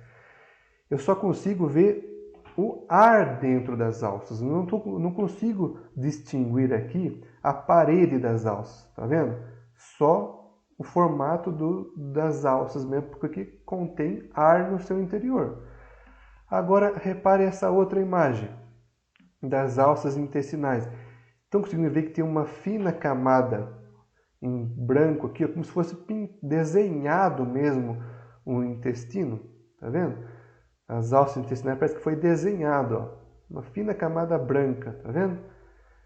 Eu só consigo ver o ar dentro das alças. Não consigo distinguir aqui a parede das alças. Tá vendo? Só o formato das alças mesmo, porque contém ar no seu interior. Agora, repare essa outra imagem das alças intestinais. Estão conseguindo ver que tem uma fina camada em branco aqui, como se fosse desenhado mesmo o intestino. Tá vendo? As alças intestinais parece que foi desenhado, ó, uma fina camada branca, tá vendo?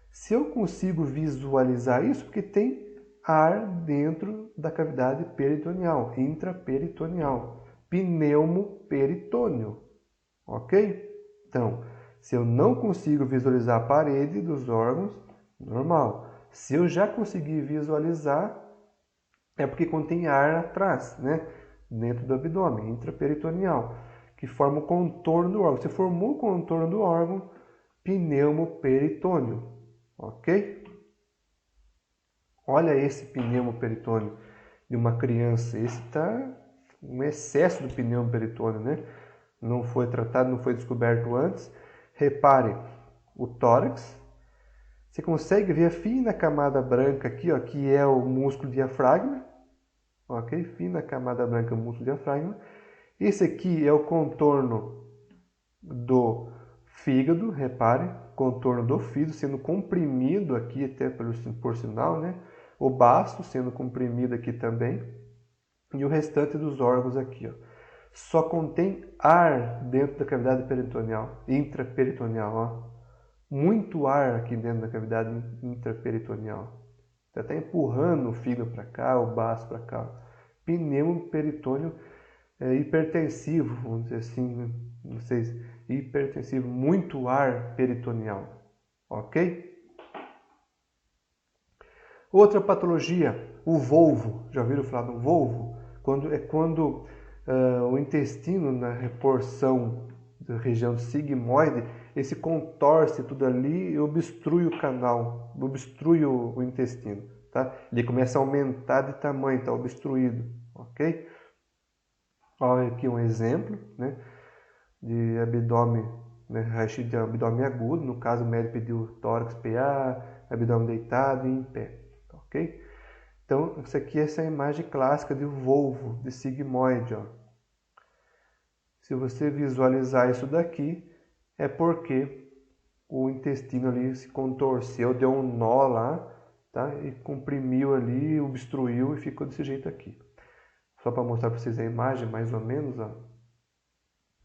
Se eu consigo visualizar isso, porque tem ar dentro da cavidade peritoneal, intraperitoneal, pneumoperitônio, ok? Então, se eu não consigo visualizar a parede dos órgãos, normal. Se eu já conseguir visualizar, é porque contém ar atrás, né? Dentro do abdômen, intraperitoneal, que forma o contorno do órgão. Se formou o contorno do órgão, pneumoperitônio, ok? Olha esse pneumoperitônio de uma criança. Esse está um excesso do pneumoperitônio, né? Não foi tratado, não foi descoberto antes. Repare o tórax. Você consegue ver a fina camada branca aqui, ó, que é o músculo diafragma. Ok? Fina camada branca, o músculo diafragma. Esse aqui é o contorno do fígado, repare, contorno do fígado sendo comprimido aqui, até por sinal, né? O baço sendo comprimido aqui também. E o restante dos órgãos aqui, ó. Só contém ar dentro da cavidade peritoneal, intraperitoneal, ó. Muito ar aqui dentro da cavidade intraperitoneal. Está até empurrando o fígado para cá, o baço para cá. Pneumoperitônio hipertensivo, vamos dizer assim, né? Vocês, hipertensivo, muito ar peritoneal, ok? Outra patologia, o volvo. Já ouviram falar do volvo? Quando o intestino, na porção da região sigmoide, ele se contorce tudo ali e obstrui o canal, obstrui o intestino, tá? Ele começa a aumentar de tamanho, está obstruído, ok? Olha aqui um exemplo, né, de abdômen, né, raio-x de abdômen agudo. No caso, o médico pediu tórax PA, abdômen deitado e em pé, ok? Então, isso aqui é essa imagem clássica de volvo, de sigmoide, ó. Se você visualizar isso daqui, é porque o intestino ali se contorceu, deu um nó lá, tá? E comprimiu ali, obstruiu e ficou desse jeito aqui. Só para mostrar para vocês a imagem, mais ou menos, ó.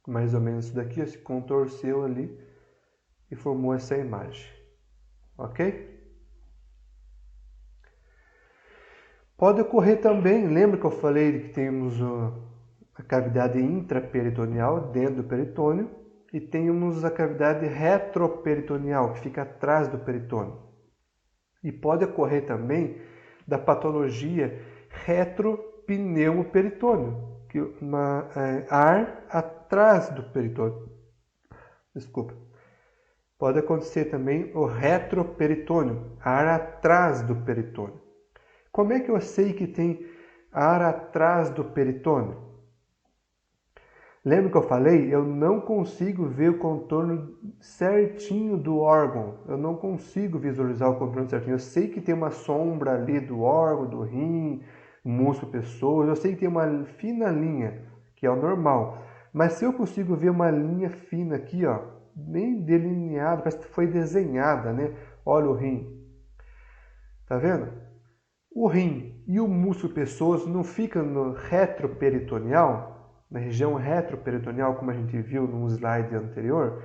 Mais ou menos isso daqui, ó, se contorceu ali e formou essa imagem. Ok? Pode ocorrer também, lembra que eu falei que temos a cavidade intraperitoneal dentro do peritônio e temos a cavidade retroperitoneal, que fica atrás do peritônio. E pode ocorrer também da patologia retropneumoperitônio, que ar atrás do peritônio. Desculpa. Pode acontecer também o retroperitônio, ar atrás do peritônio. Como é que eu sei que tem ar atrás do peritônio? Lembra que eu falei? Eu não consigo ver o contorno certinho do órgão. Eu não consigo visualizar o contorno certinho. Eu sei que tem uma sombra ali do órgão, do rim, músculo, pessoas. Eu sei que tem uma fina linha, que é o normal. Mas se eu consigo ver uma linha fina aqui, ó, bem delineada, parece que foi desenhada, né? Olha o rim. Tá vendo? O rim e o músculo pessoas não ficam no retroperitoneal? Na região retroperitoneal, como a gente viu no slide anterior,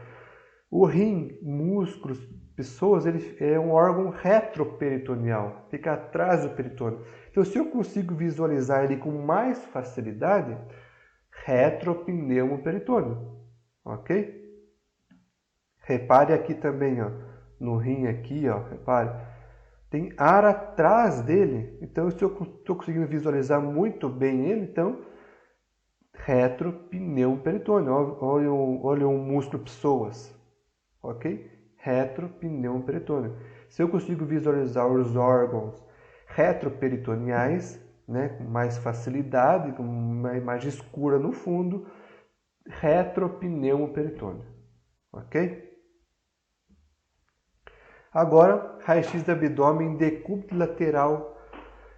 o rim, músculos, pessoas, ele é um órgão retroperitoneal, fica atrás do peritônio. Então, se eu consigo visualizar ele com mais facilidade, retropneumoperitônio, ok? Repare aqui também, ó, no rim aqui, ó, repare, tem ar atrás dele. Então, se eu estou conseguindo visualizar muito bem ele, então retropneumoperitônio. Olha o músculo psoas, ok? Retropneumoperitônio. Se eu consigo visualizar os órgãos retroperitoneais, né, com mais facilidade, com uma imagem escura no fundo, retropneumoperitônio, ok? Agora, raio-x do abdômen decúbito lateral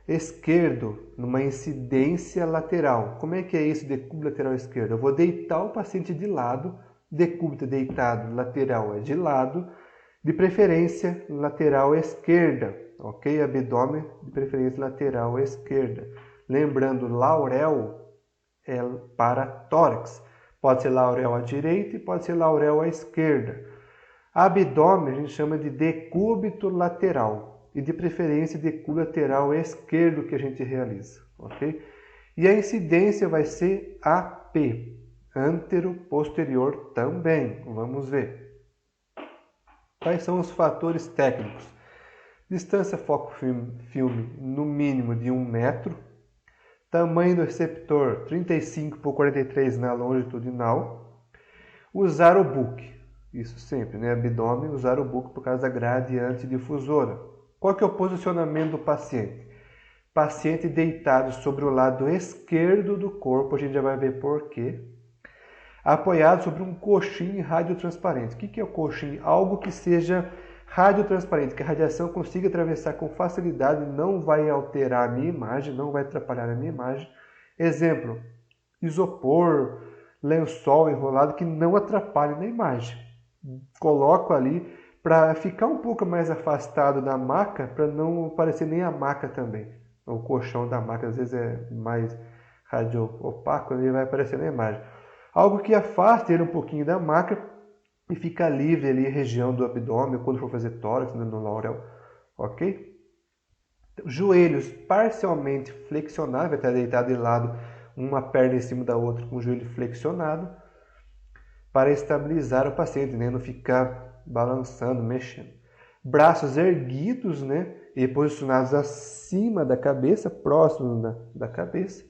esquerdo, numa incidência lateral. Como é que é isso, decúbito lateral esquerdo? Eu vou deitar o paciente de lado, decúbito deitado, lateral é de lado, de preferência lateral esquerda, ok? Abdômen de preferência lateral esquerda. Lembrando, Laurel é para tórax. Pode ser Laurel à direita e pode ser Laurel à esquerda. Abdômen a gente chama de decúbito lateral e de preferência decúbito lateral esquerdo que a gente realiza, ok? E a incidência vai ser AP, antero-posterior também. Vamos ver. Quais são os fatores técnicos? Distância foco-filme no mínimo de 1 metro. Tamanho do receptor 35 por 43 na longitudinal. Usar o book. Isso sempre, né? Abdômen, usar o book por causa da grade antidifusora. Qual que é o posicionamento do paciente? Paciente deitado sobre o lado esquerdo do corpo, a gente já vai ver por quê. Apoiado sobre um coxim radiotransparente. O que é o coxim? Algo que seja radiotransparente, que a radiação consiga atravessar com facilidade, não vai alterar a minha imagem, não vai atrapalhar a minha imagem. Exemplo, isopor, lençol enrolado que não atrapalhe na imagem. Coloco ali para ficar um pouco mais afastado da maca, para não aparecer nem a maca também. O colchão da maca às vezes é mais radio-opaco, ele vai aparecer na imagem. Algo que afaste ele um pouquinho da maca e fica livre ali a região do abdômen, quando for fazer tórax, no Laurel, ok? Joelhos parcialmente flexionados, vai estar deitado de lado, uma perna em cima da outra com o joelho flexionado, para estabilizar o paciente, né? Não ficar balançando, mexendo. Braços erguidos, né? E posicionados acima da cabeça, próximo da cabeça.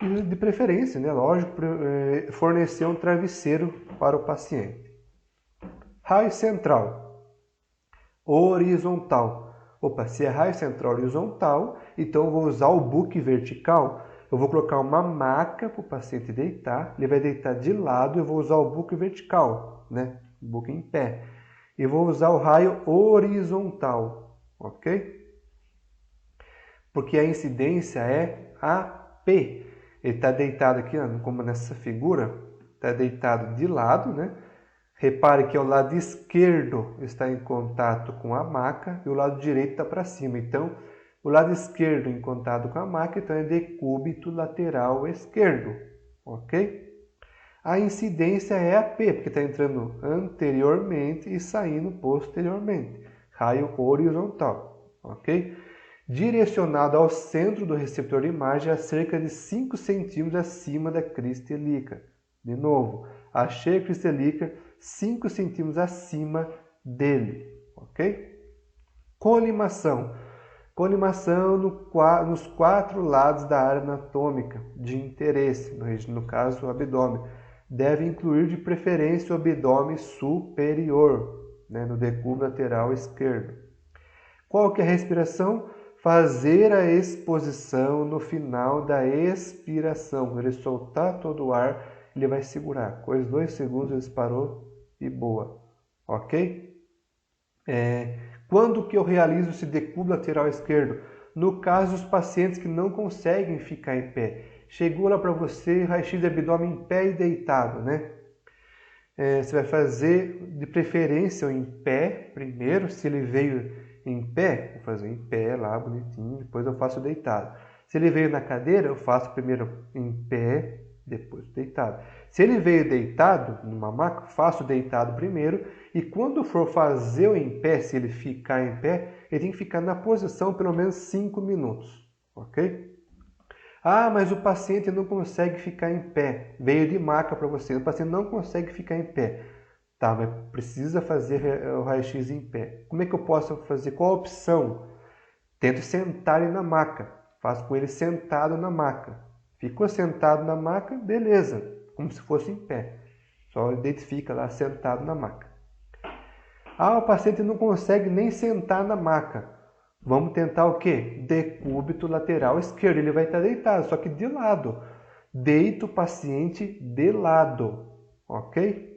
E de preferência, né? Lógico, fornecer um travesseiro para o paciente. Raio central, horizontal. Opa, se é raio central horizontal, então eu vou usar o book vertical. Eu vou colocar uma maca para o paciente deitar, ele vai deitar de lado, eu vou usar o book vertical, né? Book em pé. E vou usar o raio horizontal, ok? Porque a incidência é AP. Ele está deitado aqui, como nessa figura, está deitado de lado, né? Repare que o lado esquerdo está em contato com a maca e o lado direito está para cima. Então, o lado esquerdo em contato com a maca, então é decúbito lateral esquerdo, ok? A incidência é AP, porque está entrando anteriormente e saindo posteriormente. Raio horizontal, ok? Direcionado ao centro do receptor de imagem a cerca de 5 centímetros acima da crista ilíaca. De novo, achei a crista ilíaca 5 centímetros acima dele, ok? Colimação. Colimação nos 4 lados da área anatômica de interesse, no caso o abdômen. Deve incluir de preferência o abdômen superior, né, no decúbito lateral esquerdo. Qual que é a respiração? Fazer a exposição no final da expiração. Quando ele soltar todo o ar, ele vai segurar. Coisa 2 segundos, ele parou e boa. Ok? Quando que eu realizo esse decúbito lateral esquerdo? No caso dos pacientes que não conseguem ficar em pé. Chegou lá para você, raio-x de abdômen em pé e deitado, né? Você vai fazer de preferência em pé primeiro, se ele veio em pé, vou fazer em pé lá, bonitinho, depois eu faço deitado. Se ele veio na cadeira, eu faço primeiro em pé, depois deitado. Se ele veio deitado, numa maca, faço deitado primeiro, e quando for fazer o em pé, se ele ficar em pé, ele tem que ficar na posição pelo menos 5 minutos, ok? Ah, mas o paciente não consegue ficar em pé, veio de maca para você, o paciente não consegue ficar em pé. Tá, mas precisa fazer o raio-x em pé. Como é que eu posso fazer? Qual a opção? Tento sentar ele na maca. Faço com ele sentado na maca. Ficou sentado na maca, beleza. Como se fosse em pé. Só identifica lá sentado na maca. Ah, o paciente não consegue nem sentar na maca. Vamos tentar o quê? Decúbito lateral esquerdo. Ele vai estar deitado, só que de lado. Deito o paciente de lado, ok?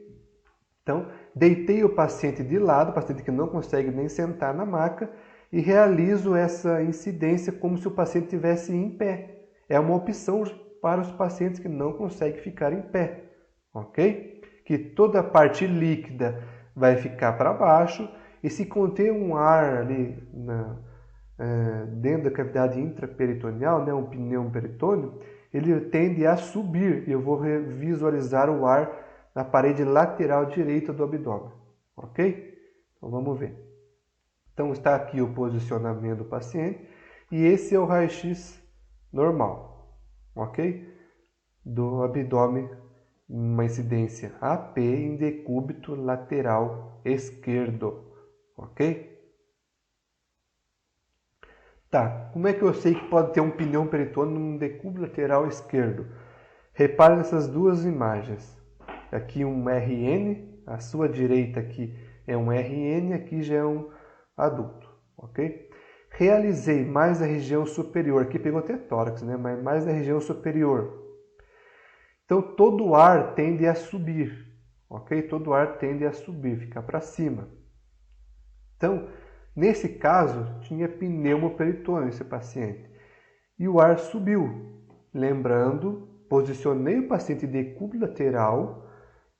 Então, deitei o paciente de lado, o paciente que não consegue nem sentar na maca, e realizo essa incidência como se o paciente estivesse em pé. É uma opção para os pacientes que não conseguem ficar em pé, ok? Que toda a parte líquida vai ficar para baixo, e se conter um ar ali dentro da cavidade intraperitoneal, né, um pneu peritônio, ele tende a subir, e eu vou visualizar o ar na parede lateral direita do abdômen, ok? Então vamos ver. Então está aqui o posicionamento do paciente, e esse é o raio-x normal, ok? Do abdômen, uma incidência AP em decúbito lateral esquerdo, ok? Tá, como é que eu sei que pode ter um pneu peritônio num decúbito lateral esquerdo? Repare nessas duas imagens. Aqui um RN, à sua direita aqui é um RN, aqui já é um adulto, ok? Realizei mais a região superior, aqui pegou até tórax, né? Mas mais na região superior. Então todo o ar tende a subir, ok? Todo o ar tende a subir, ficar para cima. Então, nesse caso, tinha pneumoperitônio esse paciente. E o ar subiu. Lembrando, posicionei o paciente de decúbito lateral,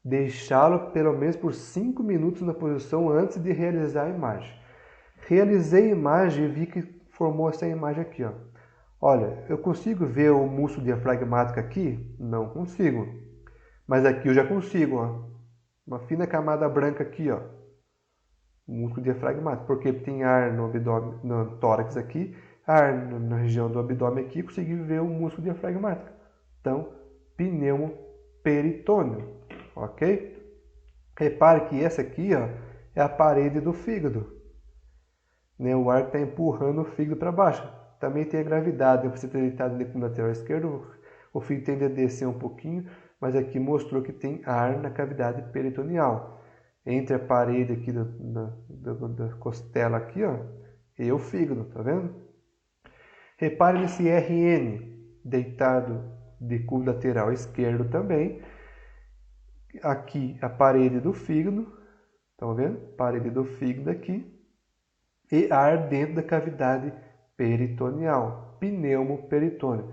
deixá-lo pelo menos por 5 minutos na posição antes de realizar a imagem. Realizei a imagem e vi que formou essa imagem aqui, ó. Olha, eu consigo ver o músculo diafragmático aqui? Não consigo. Mas aqui eu já consigo, ó. Uma fina camada branca aqui, ó. O músculo diafragmático. Porque tem ar no abdômen, no tórax aqui, ar na região do abdômen aqui, consegui ver o músculo diafragmático. Então, pneumoperitônio, ok? Repare que essa aqui, ó, é a parede do fígado. Né? O ar está empurrando o fígado para baixo. Também tem a gravidade. Você está deitado no lateral esquerdo, o fígado tende a descer um pouquinho, mas aqui mostrou que tem ar na cavidade peritoneal. Entre a parede aqui da costela aqui, ó, e o fígado, tá vendo? Repare nesse RN, deitado de decúbito lateral esquerdo também. Aqui a parede do fígado, estão vendo? Parede do fígado aqui. E ar dentro da cavidade peritoneal, pneumoperitônio.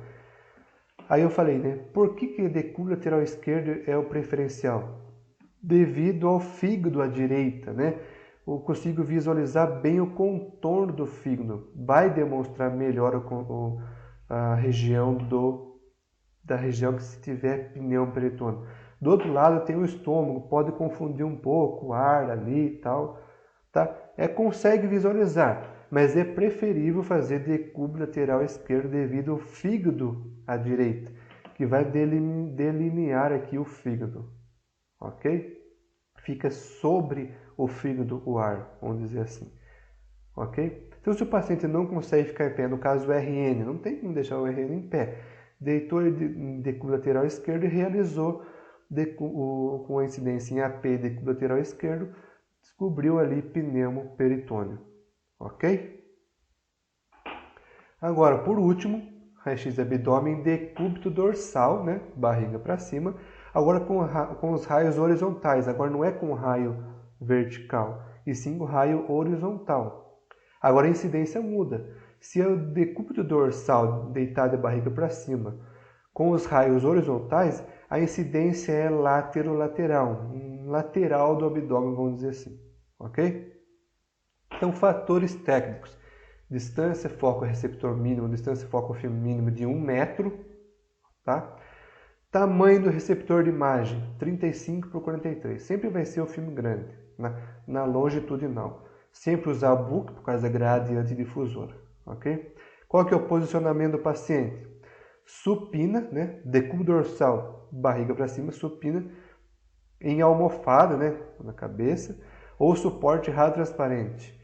Aí eu falei, né? Por que decúbito lateral esquerdo é o preferencial? Devido ao fígado à direita, né? Eu consigo visualizar bem o contorno do fígado. Vai demonstrar melhor a região da região que se tiver pneumoperitônio. Do outro lado tem o estômago, pode confundir um pouco o ar ali e tal, tá? Consegue visualizar, mas é preferível fazer decúbito lateral esquerdo devido ao fígado à direita, que vai delinear aqui o fígado, ok? Fica sobre o fígado o ar, vamos dizer assim, ok? Então, se o paciente não consegue ficar em pé, no caso do RN, não tem como deixar o RN em pé, deitou em decúbito lateral esquerdo e realizou com a incidência em AP decúbito lateral esquerdo, descobriu ali pneumoperitônio, ok? Agora, por último, raio-x de abdômen decúbito dorsal, né? Barriga para cima, agora com os raios horizontais, agora não é com raio vertical, e sim o raio horizontal. Agora a incidência muda. Se é o decúbito dorsal deitado de barriga para cima, com os raios horizontais, a incidência é lateral, lateral do abdômen, vamos dizer assim, ok? Então, fatores técnicos: distância foco-receptor mínimo, distância foco-filme mínimo de 1 metro, tá? Tamanho do receptor de imagem, 35 por 43. Sempre vai ser o filme grande, na longitudinal. Sempre usar o book por causa da grade antidifusora, ok? Qual que é o posicionamento do paciente? Supina, né? Decúbito dorsal, barriga para cima, supina, em almofada, né? Na cabeça, ou suporte rádio transparente.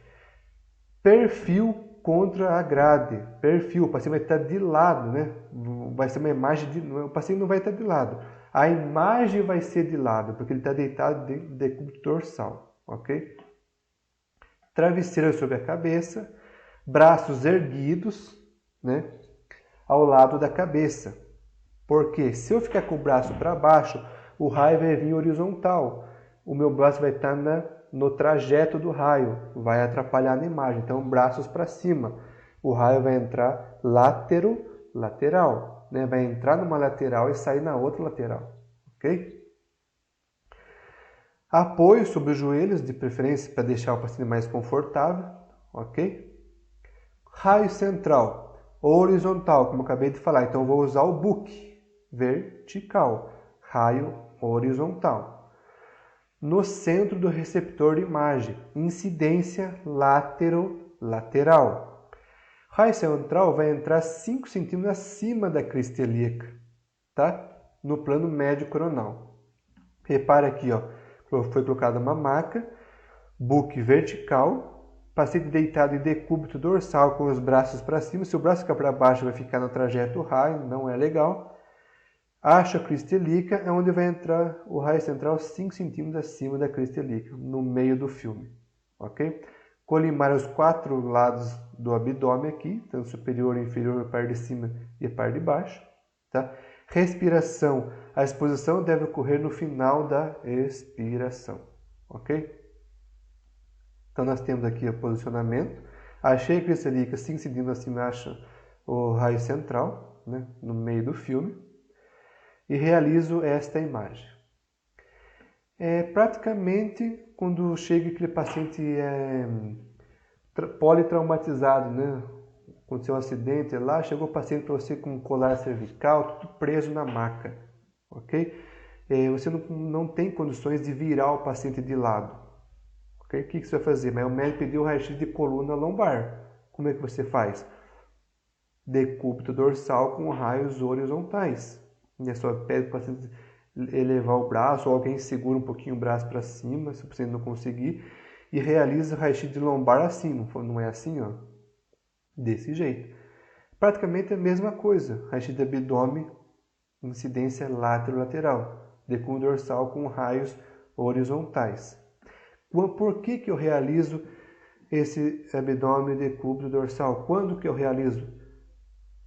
Perfil contra a grade. Perfil, o paciente vai estar de lado, né? Vai ser uma imagem o paciente não vai estar de lado. A imagem vai ser de lado, porque ele está deitado de decúbito dorsal, ok? travesseiro sobre a cabeça, braços erguidos, né, ao lado da cabeça. Porque se eu ficar com o braço para baixo, o raio vai vir horizontal. O meu braço vai estar no trajeto do raio, vai atrapalhar na imagem. Então, braços para cima. O raio vai entrar lateral, né? Vai entrar numa lateral e sair na outra lateral, ok? Apoio sobre os joelhos, de preferência para deixar o paciente mais confortável, ok? Raio central, horizontal, como eu acabei de falar. Então, eu vou usar o book, vertical, raio horizontal. No centro do receptor de imagem, incidência lateral. Raio central vai entrar 5 centímetros acima da crista ilíaca, tá? No plano médio coronal. Repara aqui, ó, foi colocada uma maca, book vertical, paciente deitado em decúbito dorsal com os braços para cima. Se o braço ficar para baixo, vai ficar no trajeto raio, não é legal. Acho a crista ilíaca é onde vai entrar o raio central 5 centímetros acima da crista ilíaca, no meio do filme, ok? Colimar os 4 lados do abdômen aqui, tanto superior, inferior, a parte de cima e a parte de baixo. Tá? Respiração. A exposição deve ocorrer no final da expiração. Ok? Então nós temos aqui o posicionamento. Achei a crista ilíaca 5 centímetros acima, acha o raio central, né, no meio do filme. E realizo esta imagem. Praticamente, quando chega aquele paciente politraumatizado, né? Aconteceu um acidente lá, chegou o paciente para você com um colar cervical, tudo preso na maca, ok? Você não tem condições de virar o paciente de lado, ok? O que você vai fazer? Mas o médico pediu o raio-x de coluna lombar. Como é que você faz? Decúbito dorsal com raios horizontais. E a sua pede para o paciente elevar o braço, ou alguém segura um pouquinho o braço para cima, se o paciente não conseguir, e realiza o raio-x de lombar assim, não é assim, ó? Desse jeito. Praticamente a mesma coisa, raio-x de abdômen, incidência lateral, decúbito dorsal com raios horizontais. Por que eu realizo esse abdômen decúbito dorsal? Quando que eu realizo?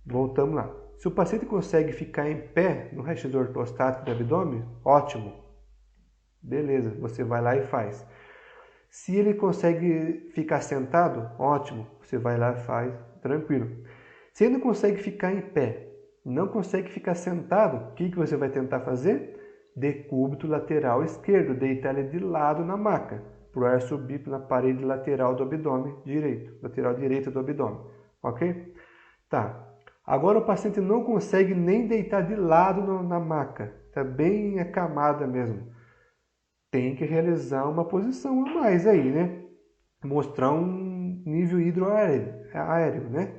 Voltamos lá. Se o paciente consegue ficar em pé no raio-x ortostático do abdômen, ótimo. Beleza, você vai lá e faz. Se ele consegue ficar sentado, ótimo. Você vai lá e faz, tranquilo. Se ele não consegue ficar em pé, não consegue ficar sentado, o que você vai tentar fazer? Decúbito lateral esquerdo, deitar ele de lado na maca, para o ar subir na parede lateral do abdômen direito, lateral direita do abdômen, ok? Tá. Agora o paciente não consegue nem deitar de lado na maca, está bem acamada mesmo. Tem que realizar uma posição a mais aí, né? Mostrar um nível hidroaéreo, né?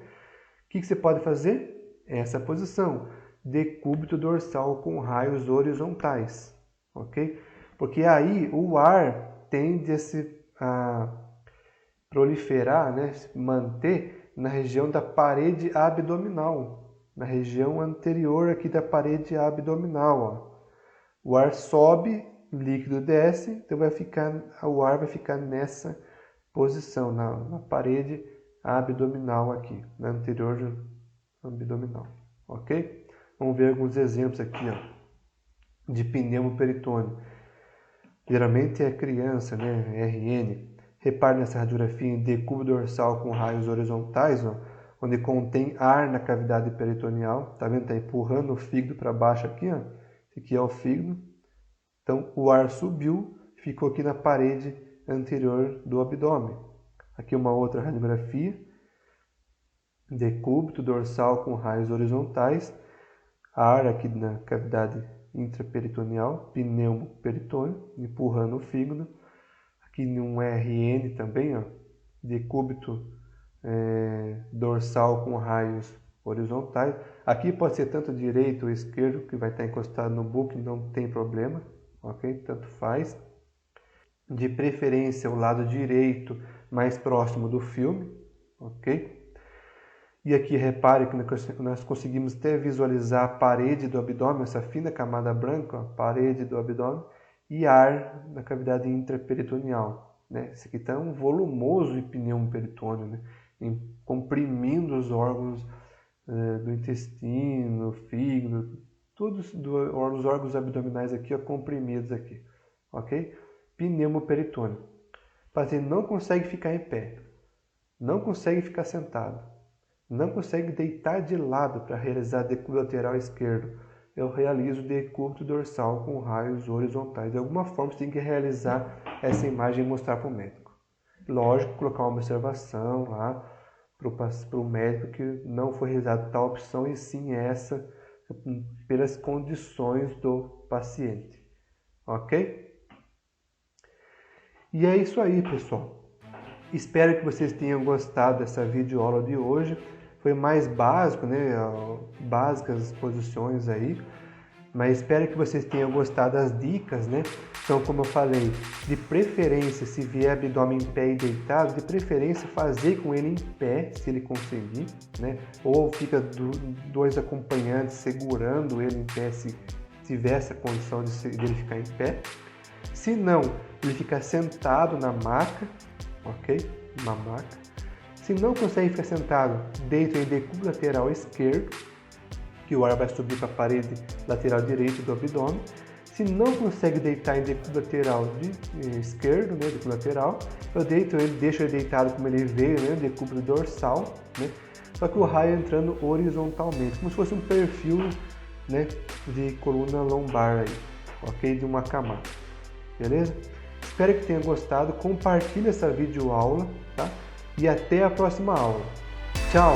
O que você pode fazer? Essa posição, decúbito dorsal com raios horizontais, ok? Porque aí o ar tende a proliferar, né? Se manter na região da parede abdominal, na região anterior aqui da parede abdominal, ó. O ar sobe, o líquido desce, então o ar vai ficar nessa posição, na parede abdominal aqui, na anterior abdominal, ok? Vamos ver alguns exemplos aqui, ó, de pneumoperitônio. Geralmente é criança, né? RN. Repare nessa radiografia em decúbito dorsal com raios horizontais, ó, onde contém ar na cavidade peritoneal. Tá vendo? Tá empurrando o fígado para baixo aqui, ó. Esse aqui é o fígado. Então, o ar subiu, ficou aqui na parede anterior do abdômen. Aqui uma outra radiografia. Decúbito dorsal com raios horizontais. Ar aqui na cavidade intraperitoneal, pneumoperitônio, empurrando o fígado. Aqui um RN também, ó, decúbito dorsal com raios horizontais. Aqui pode ser tanto direito ou esquerdo, que vai estar encostado no book, não tem problema, ok? Tanto faz. De preferência o lado direito, mais próximo do filme, ok? E aqui repare que nós conseguimos até visualizar a parede do abdômen, essa fina camada branca, a parede do abdômen, e ar na cavidade intraperitoneal. né? Esse aqui está um volumoso pneumo peritônio, né? Comprimindo os órgãos do intestino, fígado, todos os órgãos abdominais aqui, ó, comprimidos aqui, ok? Pneumo peritônio. O paciente não consegue ficar em pé, não consegue ficar sentado, não consegue deitar de lado para realizar decúbito lateral esquerdo. Eu realizo decúbito dorsal com raios horizontais. De alguma forma, você tem que realizar essa imagem e mostrar para o médico. Lógico, colocar uma observação lá para o médico que não foi realizada tal opção e sim essa pelas condições do paciente. Ok? E é isso aí, pessoal. Espero que vocês tenham gostado dessa videoaula de hoje. Foi mais básico, né? Básicas as posições aí. Mas espero que vocês tenham gostado das dicas, né? Então, como eu falei, de preferência, se vier abdômen em pé e deitado, de preferência fazer com ele em pé, se ele conseguir, né? Ou fica dois acompanhantes segurando ele em pé, se tiver essa condição de ele ficar em pé. Se não, ele fica sentado na maca, ok? Uma maca. Se não consegue ficar sentado, deita em decúbito lateral esquerdo, que o ar vai subir para a parede lateral direita do abdômen. Se não consegue deitar em decúbito lateral esquerdo, né, decúbito lateral, eu deixo ele deitado como ele veio, né, decúbito dorsal, né, só que o raio entrando horizontalmente, como se fosse um perfil, né, de coluna lombar aí, ok? De uma camada, beleza? Espero que tenha gostado, compartilhe essa videoaula, tá? E até a próxima aula. Tchau!